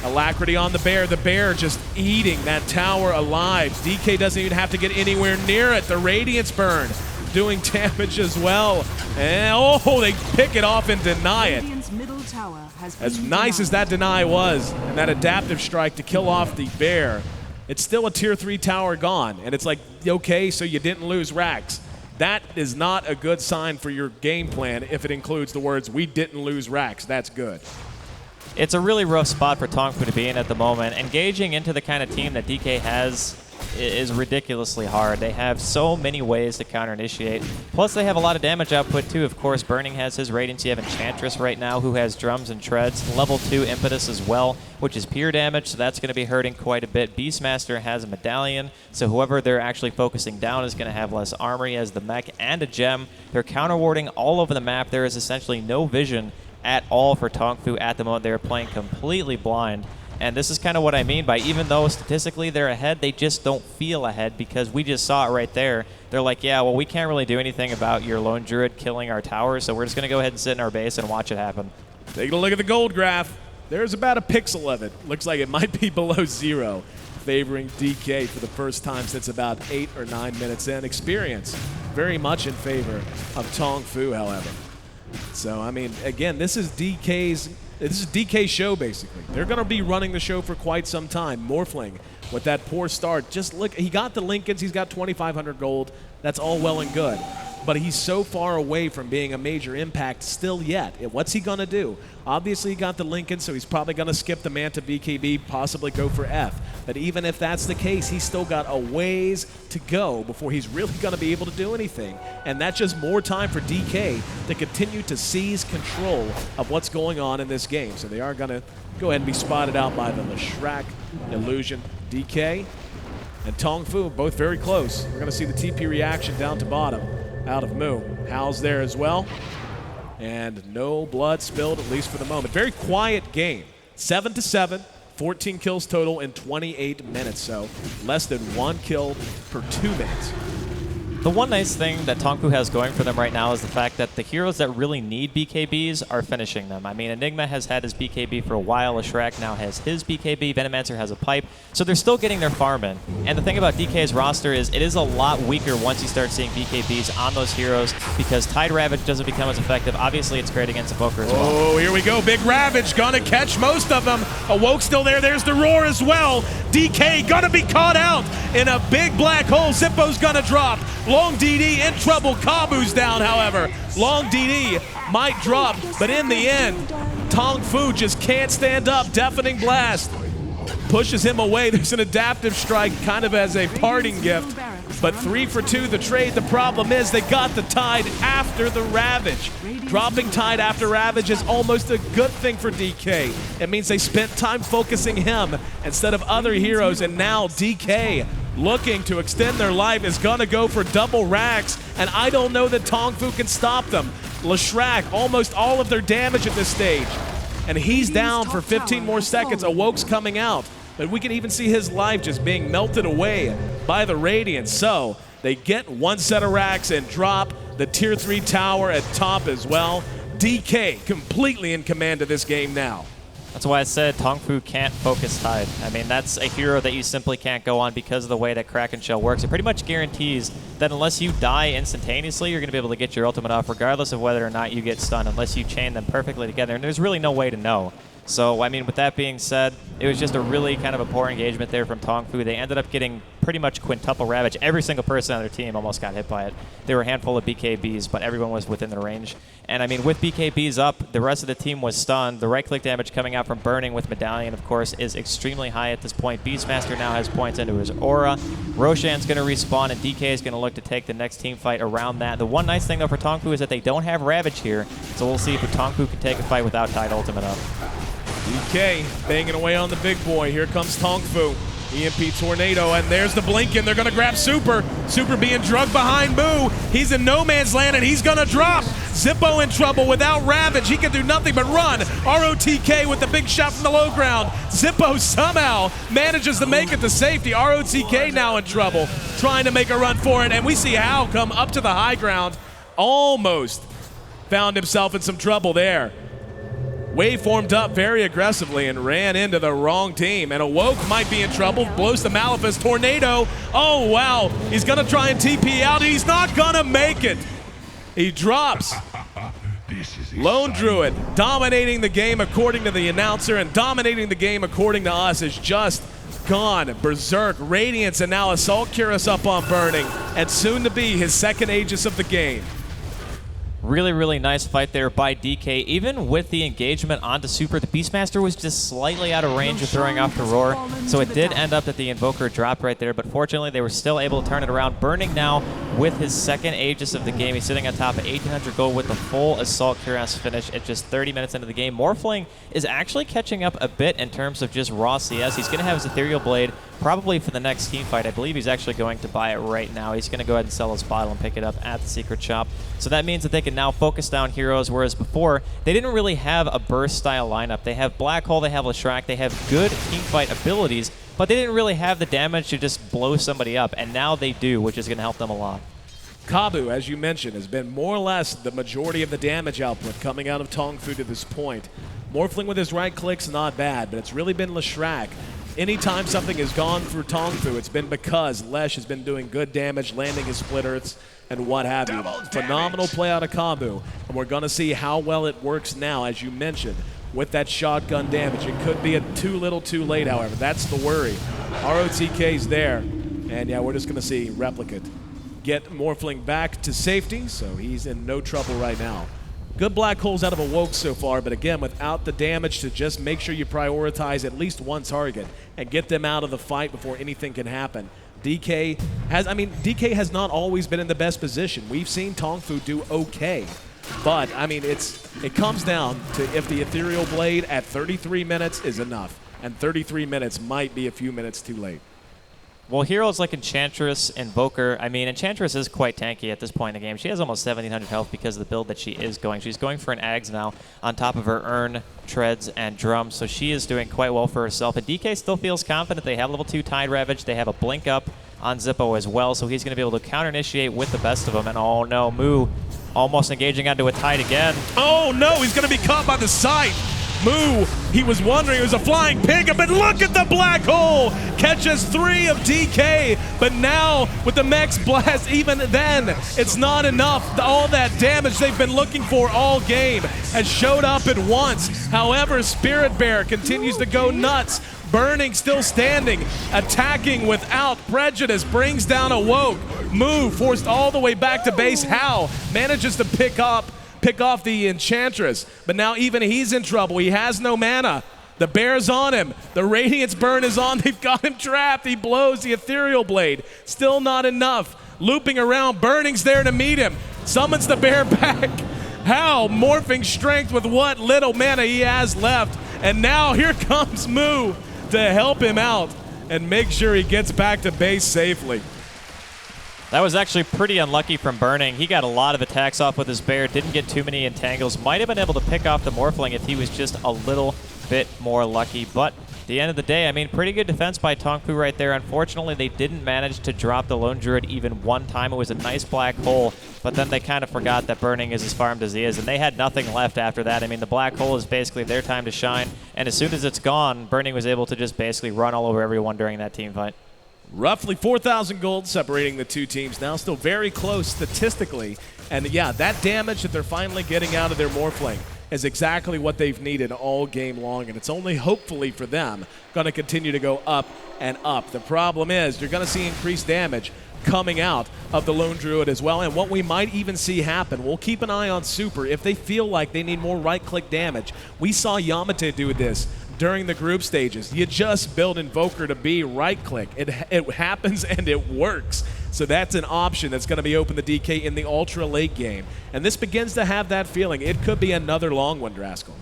Alacrity on the Bear just eating that tower alive. DK doesn't even have to get anywhere near it. The Radiance burn doing damage as well. And oh, they pick it off and deny it. As nice as that deny was, and that adaptive strike to kill off the Bear, it's still a tier 3 tower gone. And it's like, okay, so you didn't lose Rax. That is not a good sign for your game plan if it includes the words, we didn't lose Rax. That's good.
It's a really rough spot for Tongfu to be in at the moment. Engaging into the kind of team that DK has is ridiculously hard. They have so many ways to counter-initiate. Plus, they have a lot of damage output, too. Of course, Burning has his Radiance. You have Enchantress right now, who has Drums and Treads. Level 2 Impetus as well, which is pure damage, so that's going to be hurting quite a bit. Beastmaster has a Medallion, so whoever they're actually focusing down is going to have less armor. He has the mech and a gem. They're counter-warding all over the map. There is essentially no vision at all for Tongfu at the moment. They're playing completely blind. And this is kind of what I mean by, even though statistically they're ahead, they just don't feel ahead, because we just saw it right there. They're like, yeah, well, we can't really do anything about your Lone Druid killing our tower, so we're just going to go ahead and sit in our base and watch it happen.
Taking a look at the gold graph. There's about a pixel of it. Looks like it might be below 0, favoring DK for the first time since about 8 or 9 minutes in. Experience very much in favor of Tongfu, however. So, I mean, again, this is DK's show, basically. They're going to be running the show for quite some time. Morphling with that poor start. Just look, he got the Lincolns, he's got 2,500 gold. That's all well and good. But he's so far away from being a major impact still yet. What's he going to do? Obviously, he got the Lincoln, so he's probably going to skip the Manta BKB, possibly go for F. But even if that's the case, he's still got a ways to go before he's really going to be able to do anything. And that's just more time for DK to continue to seize control of what's going on in this game. So they are going to go ahead and be spotted out by the Leshrac Illusion. DK and Tong Fu both very close. We're going to see the TP reaction down to bottom out of Moo. Hal's there as well. And no blood spilled, at least for the moment. Very quiet game. 7-7, 14 kills total in 28 minutes. So less than 1 kill per 2 minutes.
The one nice thing that Tong Fu has going for them right now is the fact that the heroes that really need BKBs are finishing them. I mean, Enigma has had his BKB for a while. Leshrac now has his BKB. Venomancer has a pipe. So they're still getting their farm in. And the thing about DK's roster is it is a lot weaker once you start seeing BKBs on those heroes because Tide Ravage doesn't become as effective. Obviously, it's great against Evoker as well.
Oh, here we go. Big Ravage gonna catch most of them. Awoke still there. There's the roar as well. DK gonna be caught out in a big black hole. Zippo's gonna drop. Long DD in trouble. Kabu's down, however. Long DD might drop, but in the end, Tong Fu just can't stand up. Deafening Blast pushes him away. There's an adaptive strike kind of as a parting gift, but 3 for 2 the trade. The problem is they got the Tide after the Ravage. Dropping Tide after Ravage is almost a good thing for DK. It means they spent time focusing him instead of other heroes, and now DK looking to extend their life is gonna go for double racks, and I don't know that Tong Fu can stop them. Leshrac, almost all of their damage at this stage, and he's down for 15 more seconds. Awoke's coming out, but we can even see his life just being melted away by the Radiance. So they get 1 set of racks and drop the tier 3 tower at top as well. DK completely in command of this game now.
That's why I said Tong Fu can't focus Tide. I mean, that's a hero that you simply can't go on because of the way that Kraken Shell works. It pretty much guarantees that unless you die instantaneously, you're going to be able to get your ultimate off regardless of whether or not you get stunned, unless you chain them perfectly together. And there's really no way to know. So, I mean, with that being said, it was just a really kind of a poor engagement there from Tong Fu. They ended up getting pretty much quintuple Ravage. Every single person on their team almost got hit by it. There were a handful of BKBs, but everyone was within their range. And, I mean, with BKBs up, the rest of the team was stunned. The right-click damage coming out from Burning with Medallion, of course, is extremely high at this point. Beastmaster now has points into his aura. Roshan's going to respawn, and DK is going to look to take the next team fight around that. The one nice thing, though, for Tong Fu is that they don't have Ravage here, so we'll see if Tong Fu can take a fight without Tide Ultimate up.
DK banging away on the big boy. Here comes Tong Fu. EMP Tornado, and there's the Blinken. They're going to grab Super. Super being drugged behind Moo. He's in no man's land, and he's going to drop. Zippo in trouble without Ravage. He can do nothing but run. ROTK with the big shot from the low ground. Zippo somehow manages to make it to safety. ROTK now in trouble, trying to make a run for it, and we see Hao come up to the high ground. Almost found himself in some trouble there. Wave formed up very aggressively and ran into the wrong team. And Awoke might be in trouble. Blows the Malefice. Tornado. Oh, wow. He's going to try and TP out. He's not going to make it. He drops. Lone Druid dominating the game according to the announcer, and dominating the game according to us is just gone berserk. Radiance and now Assault Cuirass up on Burning, and soon to be his second Aegis of the game.
Really, really nice fight there by DK. Even with the engagement onto Super, the Beastmaster was just slightly out of range of throwing off the Roar, so it did end up that the Invoker dropped right there, but fortunately they were still able to turn it around. Burning now with his second Aegis of the game. He's sitting on top of 1,800 gold with the full Assault Cuirass finish at just 30 minutes into the game. Morphling is actually catching up a bit in terms of just raw CS. He's going to have his Ethereal Blade probably for the next team fight. I believe he's actually going to buy it right now. He's going to go ahead and sell his bottle and pick it up at the Secret Shop. So that means that they can now focus down heroes, whereas before, they didn't really have a burst-style lineup. They have Black Hole, they have Leshrac, they have good teamfight abilities, but they didn't really have the damage to just blow somebody up, and now they do, which is going to help them a lot.
Kabu, as you mentioned, has been more or less the majority of the damage output coming out of Tong Fu to this point. Morphling with his right click's not bad, but it's really been Leshrac. Anytime something has gone through Tong Fu, it's been because Lesh has been doing good damage, landing his split earths, and what have you. Phenomenal play out of Kabu, and we're going to see how well it works now, as you mentioned, with that shotgun damage. It could be too little too late, however. That's the worry. ROTK's there. And yeah, we're just going to see Replicant get Morphling back to safety, so he's in no trouble right now. Good black holes out of Awoke so far, but again, without the damage to just make sure you prioritize at least one target and get them out of the fight before anything can happen. DK has not always been in the best position. We've seen Tongfu do okay, but I mean, it comes down to if the Ethereal Blade at 33 minutes is enough, and 33 minutes might be a few minutes too late.
Well, heroes like Enchantress, Invoker, I mean, Enchantress is quite tanky at this point in the game. She has almost 1,700 health because of the build that she is going. She's going for an Ags now on top of her Urn, Treads, and Drum, so she is doing quite well for herself. And DK still feels confident. They have level 2 Tide Ravage. They have a Blink Up on Zippo as well, so he's going to be able to counter-initiate with the best of them. And oh no, Moo almost engaging onto a Tide again.
Oh no, he's going to be caught by the sight. Moo, he was wondering it was a flying pig, but look at the black hole! Catches 3 of DK, but now with the Mech's Blast, even then, it's not enough. All that damage they've been looking for all game has showed up at once. However, Spirit Bear continues to go nuts. Burning still standing, attacking without prejudice, brings down Awoke. Moo forced all the way back to base. Hao manages to pick off the Enchantress, but now even he's in trouble. He has no mana. The Bear's on him. The Radiance Burn is on. They've got him trapped. He blows the Ethereal Blade. Still not enough. Looping around. Burning's there to meet him. Summons the Bear back. Hao morphing strength with what little mana he has left. And now here comes Moo to help him out and make sure he gets back to base safely.
That was actually pretty unlucky from Burning. He got a lot of attacks off with his Bear, didn't get too many entangles. Might have been able to pick off the Morphling if he was just a little bit more lucky. But at the end of the day, I mean, pretty good defense by Tongfu right there. Unfortunately, they didn't manage to drop the Lone Druid even one time. It was a nice black hole, but then they kind of forgot that Burning is as farmed as he is, and they had nothing left after that. I mean, the black hole is basically their time to shine, and as soon as it's gone, Burning was able to just basically run all over everyone during that team fight.
Roughly 4,000 gold separating the two teams now, still very close statistically. And yeah, that damage that they're finally getting out of their Morphling is exactly what they've needed all game long, and it's only hopefully for them going to continue to go up and up. The problem is you're going to see increased damage coming out of the Lone Druid as well, and what we might even see happen, we'll keep an eye on Super if they feel like they need more right-click damage. We saw Yamate do this during the group stages. You just build Invoker to be right-click. It happens and it works. So that's an option that's going to be open to DK in the ultra late game. And this begins to have that feeling. It could be another long one, Draskell.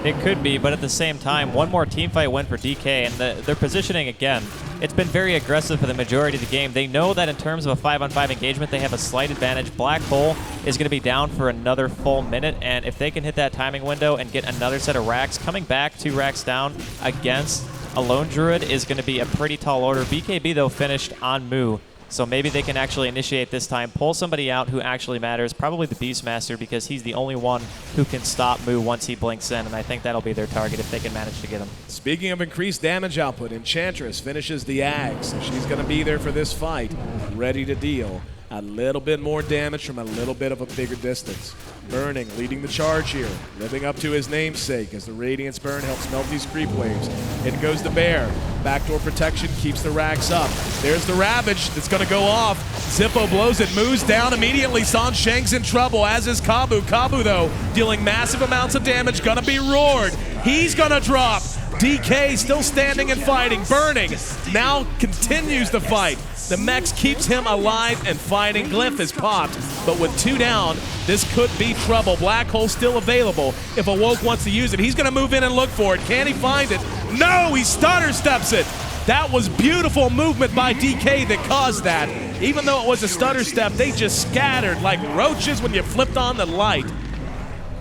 It could be, but at the same time, one more team fight win for DK, and their positioning, again, it's been very aggressive for the majority of the game. They know that in terms of a 5-on-5 engagement, they have a slight advantage. Black Hole is going to be down for another full minute, and if they can hit that timing window and get another set of racks, coming back 2 racks down against a Lone Druid is going to be a pretty tall order. BKB, though, finished on Moo. So maybe they can actually initiate this time, pull somebody out who actually matters, probably the Beastmaster, because he's the only one who can stop Moo once he blinks in, and I think that'll be their target if they can manage to get him.
Speaking of increased damage output, Enchantress finishes the Ag, so she's going to be there for this fight, ready to deal a little bit more damage from a little bit of a bigger distance. Burning, leading the charge here, living up to his namesake as the Radiance Burn helps melt these creep waves. In goes the Bear. Backdoor protection keeps the racks up. There's the Ravage that's going to go off. Zippo blows it, moves down immediately. Sansheng's in trouble, as is Kabu. Kabu, though, dealing massive amounts of damage, going to be roared. He's going to drop. DK still standing and fighting. Burning now continues the fight. The Mex keeps him alive and fighting. Glyph is popped, but with 2 down, this could be trouble. Black Hole still available if Awoke wants to use it. He's going to move in and look for it. Can he find it? No, he stutter steps it. That was beautiful movement by DK that caused that. Even though it was a stutter step, they just scattered like roaches when you flipped on the light.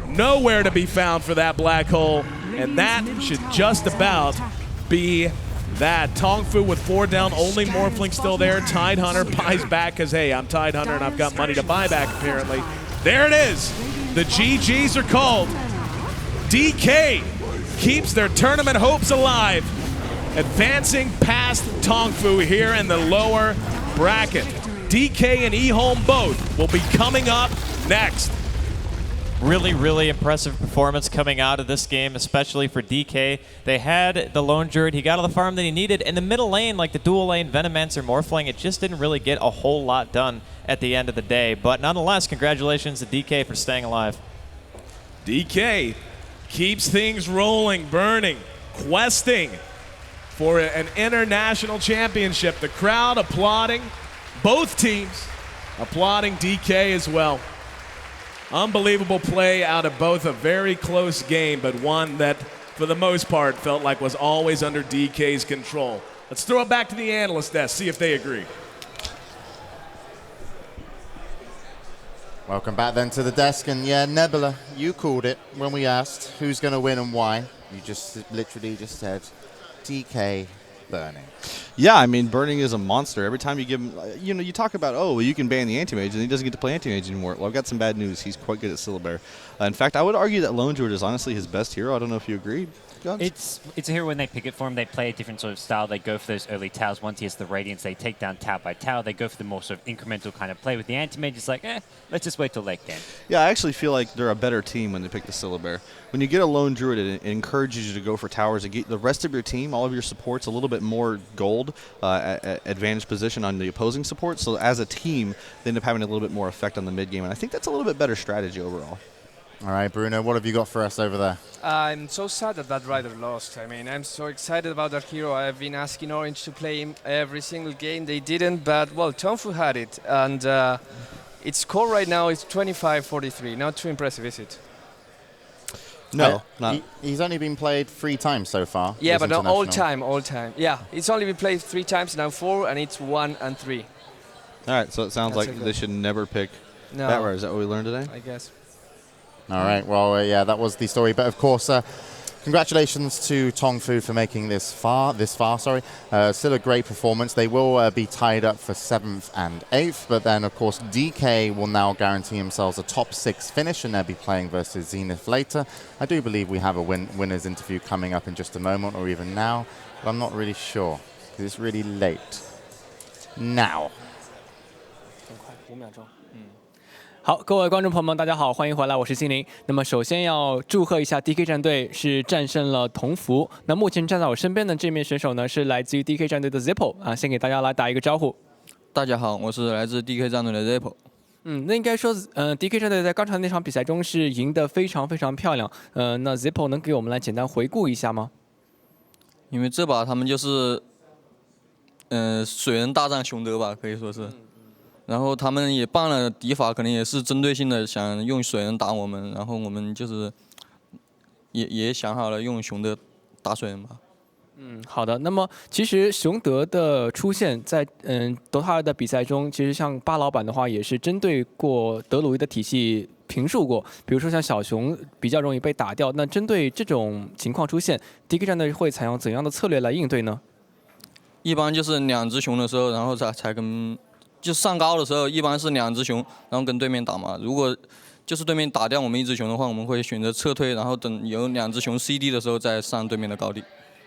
Nowhere to be found for that Black Hole, and that should just about be that. Tongfu with 4 down, only Morphling still there. Tidehunter buys back because, hey, I'm Tidehunter and I've got money to buy back, apparently. There it is. The GGs are called. DK keeps their tournament hopes alive, advancing past Tongfu here in the lower bracket. DK and eHome both will be coming up next.
Really, really impressive performance coming out of this game, especially for DK. They had the Lone Druid. He got all the farm that he needed. In the middle lane, like the dual lane, Venomancer, Morphling, it just didn't really get a whole lot done at the end of the day. But nonetheless, congratulations to DK for staying alive.
DK keeps things rolling, burning, questing for an international championship. The crowd applauding, both teams applauding DK as well. Unbelievable play out of both. A very close game, but one that, for the most part, felt like was always under DK's control. Let's throw it back to the analyst desk, see if they agree.
Welcome back then to the desk, and yeah, Nebula, you called it when we asked who's going to win and why. You just literally just said DK Burning.
Yeah, I mean, Burning is a monster. Every time you give him, you talk about, oh, well, you can ban the Anti-Mage, and he doesn't get to play Anti-Mage anymore. Well, I've got some bad news. He's quite good at Syllabair. In fact, I would argue that Lone Druid is honestly his best hero. I don't know if you agree, Guns?
It's a hero when they pick it for him. They play a different sort of style. They go for those early towers. Once he has the Radiance, they take down tower by tower. They go for the more sort of incremental kind of play. With the Anti-Mage, it's like, let's just wait till late game.
Yeah, I actually feel like they're a better team when they pick the Syllabair. When you get a Lone Druid, it encourages you to go for towers and get the rest of your team, all of your supports, a little bit more gold advantage position on the opposing support. So as a team, they end up having a little bit more effect on the mid game, and I think that's a little bit better strategy overall.
All right, Bruno, what have you got for us over there?
I'm so sad that Rider lost. I mean, I'm so excited about that hero. I've been asking Orange to play him every single game. They didn't, but, well, Tonfu had it. And its score right now is 25-43. Not too impressive, is it?
No,
he's only been played 3 times so far.
Yeah, but not all time. Yeah, it's only been played 3 times, now 4, and it's 1 and 3.
All right, so it sounds like they should never pick that rare. Is that what we learned today?
I guess.
All right, well, yeah, that was the story. But, of course, congratulations to Tongfu for making this far. Still a great performance. They will be tied up for 7th and 8th. But then, of course, DK will now guarantee themselves a top 6 finish, and they'll be playing versus Zenith later. I do believe we have a winner's interview coming up in just a moment, or even now. But I'm not really sure, because it's really late. Now.
5秒钟。好，各位观众朋友们，大家好，欢迎回来，我是心灵。那么首先要祝贺一下 DK 战队是战胜了同福。那目前站在我身边的这名选手呢，是来自于 DK 战队的 Zippo 啊，先给大家来打一个招呼。
大家好，我是来自 DK 战队的 Zippo。
那应该说，DK 战队在刚才那场比赛中是赢得非常非常漂亮。那 Zippo 能给我们来简单回顾一下吗？
因为这把他们就是，水人大战熊德吧，可以说是。然后他们也办了敌法，可能也是针对性的想用水人打我们，然后我们就是也想好了用熊德打水人吧。
好的。那么其实熊德的出现在DOTA 2的比赛中，其实像巴老板的话也是针对过德鲁伊的体系评述过，比如说像小熊比较容易被打掉。那针对这种情况出现 ，DK 战队会采用怎样的策略来应对呢？
一般就是2只熊的时候，然后才跟。就上高的时候，一般是2只熊，然后跟对面打嘛。如果就是对面打掉我们1只熊的话，我们会选择撤退，然后等有2只熊 CD 的时候再上对面的高地。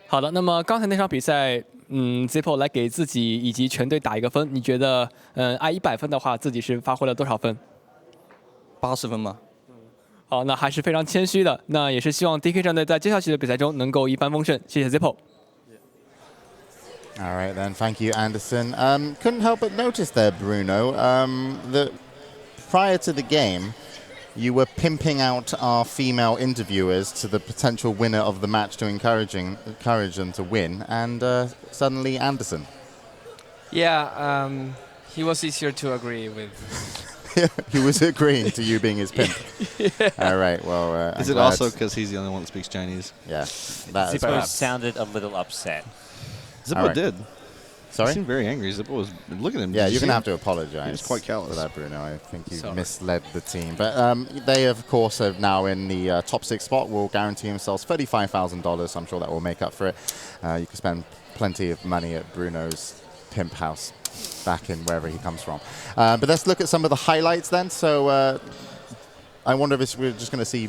好的，那么刚才那场比赛，Zippo 来给自己以及全队打一个分，你觉得按100分的话，自己是发挥了多少分
？80分吧。
好，那还是非常谦虚的。那也是希望 DK 战队在接下去的比赛中能够一帆风顺。谢谢 Zippo。All
right, then. Thank you, Anderson. Couldn't help but notice there, Bruno, that prior to the game, you were pimping out our female interviewers to the potential winner of the match to encourage them to win, and suddenly Anderson.
Yeah, he was easier to agree with.
He was agreeing to you being his pimp.
Yeah.
All right, well...
Is it also because he's the only one that speaks Chinese?
Yeah. That
Zippo sounded a little upset.
Zippo did.
Sorry?
He seemed very angry. Zippo was... Look at him.
Yeah, you're going to have to apologize.
He was quite callous.
For that, Bruno. I think you misled the team. But they, of course, are now in the top 6 spot. Will guarantee themselves $35,000. I'm sure that will make up for it. You can spend plenty of money at Bruno's pimp house back in wherever he comes from. But let's look at some of the highlights then. So I wonder if we're just going to see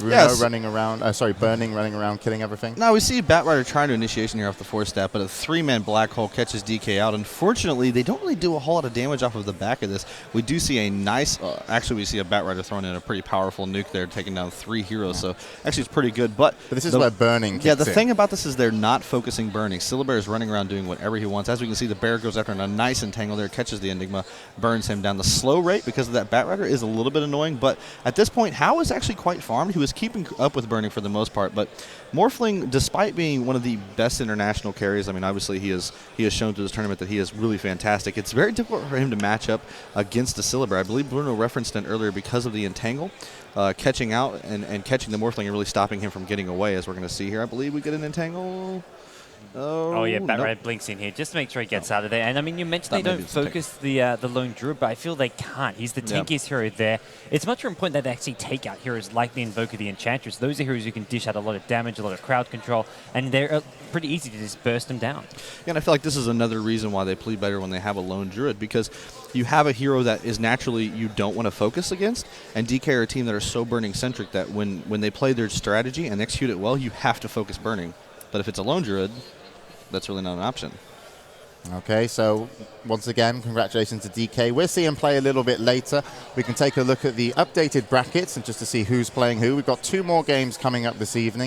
Bruno
Yes.
running around, Burning running around, killing everything.
Now we see Batrider trying to initiation here off the 4-step, but a 3-man black hole catches DK out. Unfortunately, they don't really do a whole lot of damage off of the back of this. We do see a nice, actually we see a Batrider throwing in a pretty powerful nuke there, taking down 3 heroes, so actually it's pretty good. But
this is where Burning kicks
Yeah, the
in.
thing about this is they're not focusing Burning. Syllabear is running around doing whatever he wants. As we can see, the bear goes after a nice entangle there, catches the Enigma, burns him down. The slow rate because of that Batrider is a little bit annoying, but at this point, Hao is actually quite farmed. He was keeping up with Burning for the most part, but Morphling, despite being one of the best international carries, I mean, obviously he has shown through this tournament that he is really fantastic. It's very difficult for him to match up against the Syllabear. I believe Bruno referenced it earlier because of the entangle, catching out and catching the Morphling and really stopping him from getting away, as we're going to see here. I believe we get an entangle.
Oh yeah, Batrider
nope.
blinks in here just to make sure he gets out of there. And I mean, you mentioned they
That
don't
maybe it's a
focus the lone druid, but I feel they can't. He's the
Yeah.
tankiest hero there. It's much more important that they actually take out heroes like the Invoker, the Enchantress. Those are heroes who can dish out a lot of damage, a lot of crowd control, and they're pretty easy to just burst them down.
And I feel like this is another reason why they play better when they have a lone druid, because you have a hero that is naturally you don't want to focus against, and DK are a team that are so burning centric that when they play their strategy and execute it well, you have to focus burning. But if it's a lone druid, that's really not an option.
Okay, so once again, congratulations to DK. We'll see him play a little bit later. We can take a look at the updated brackets and just to see who's playing who. We've got 2 more games coming up this evening.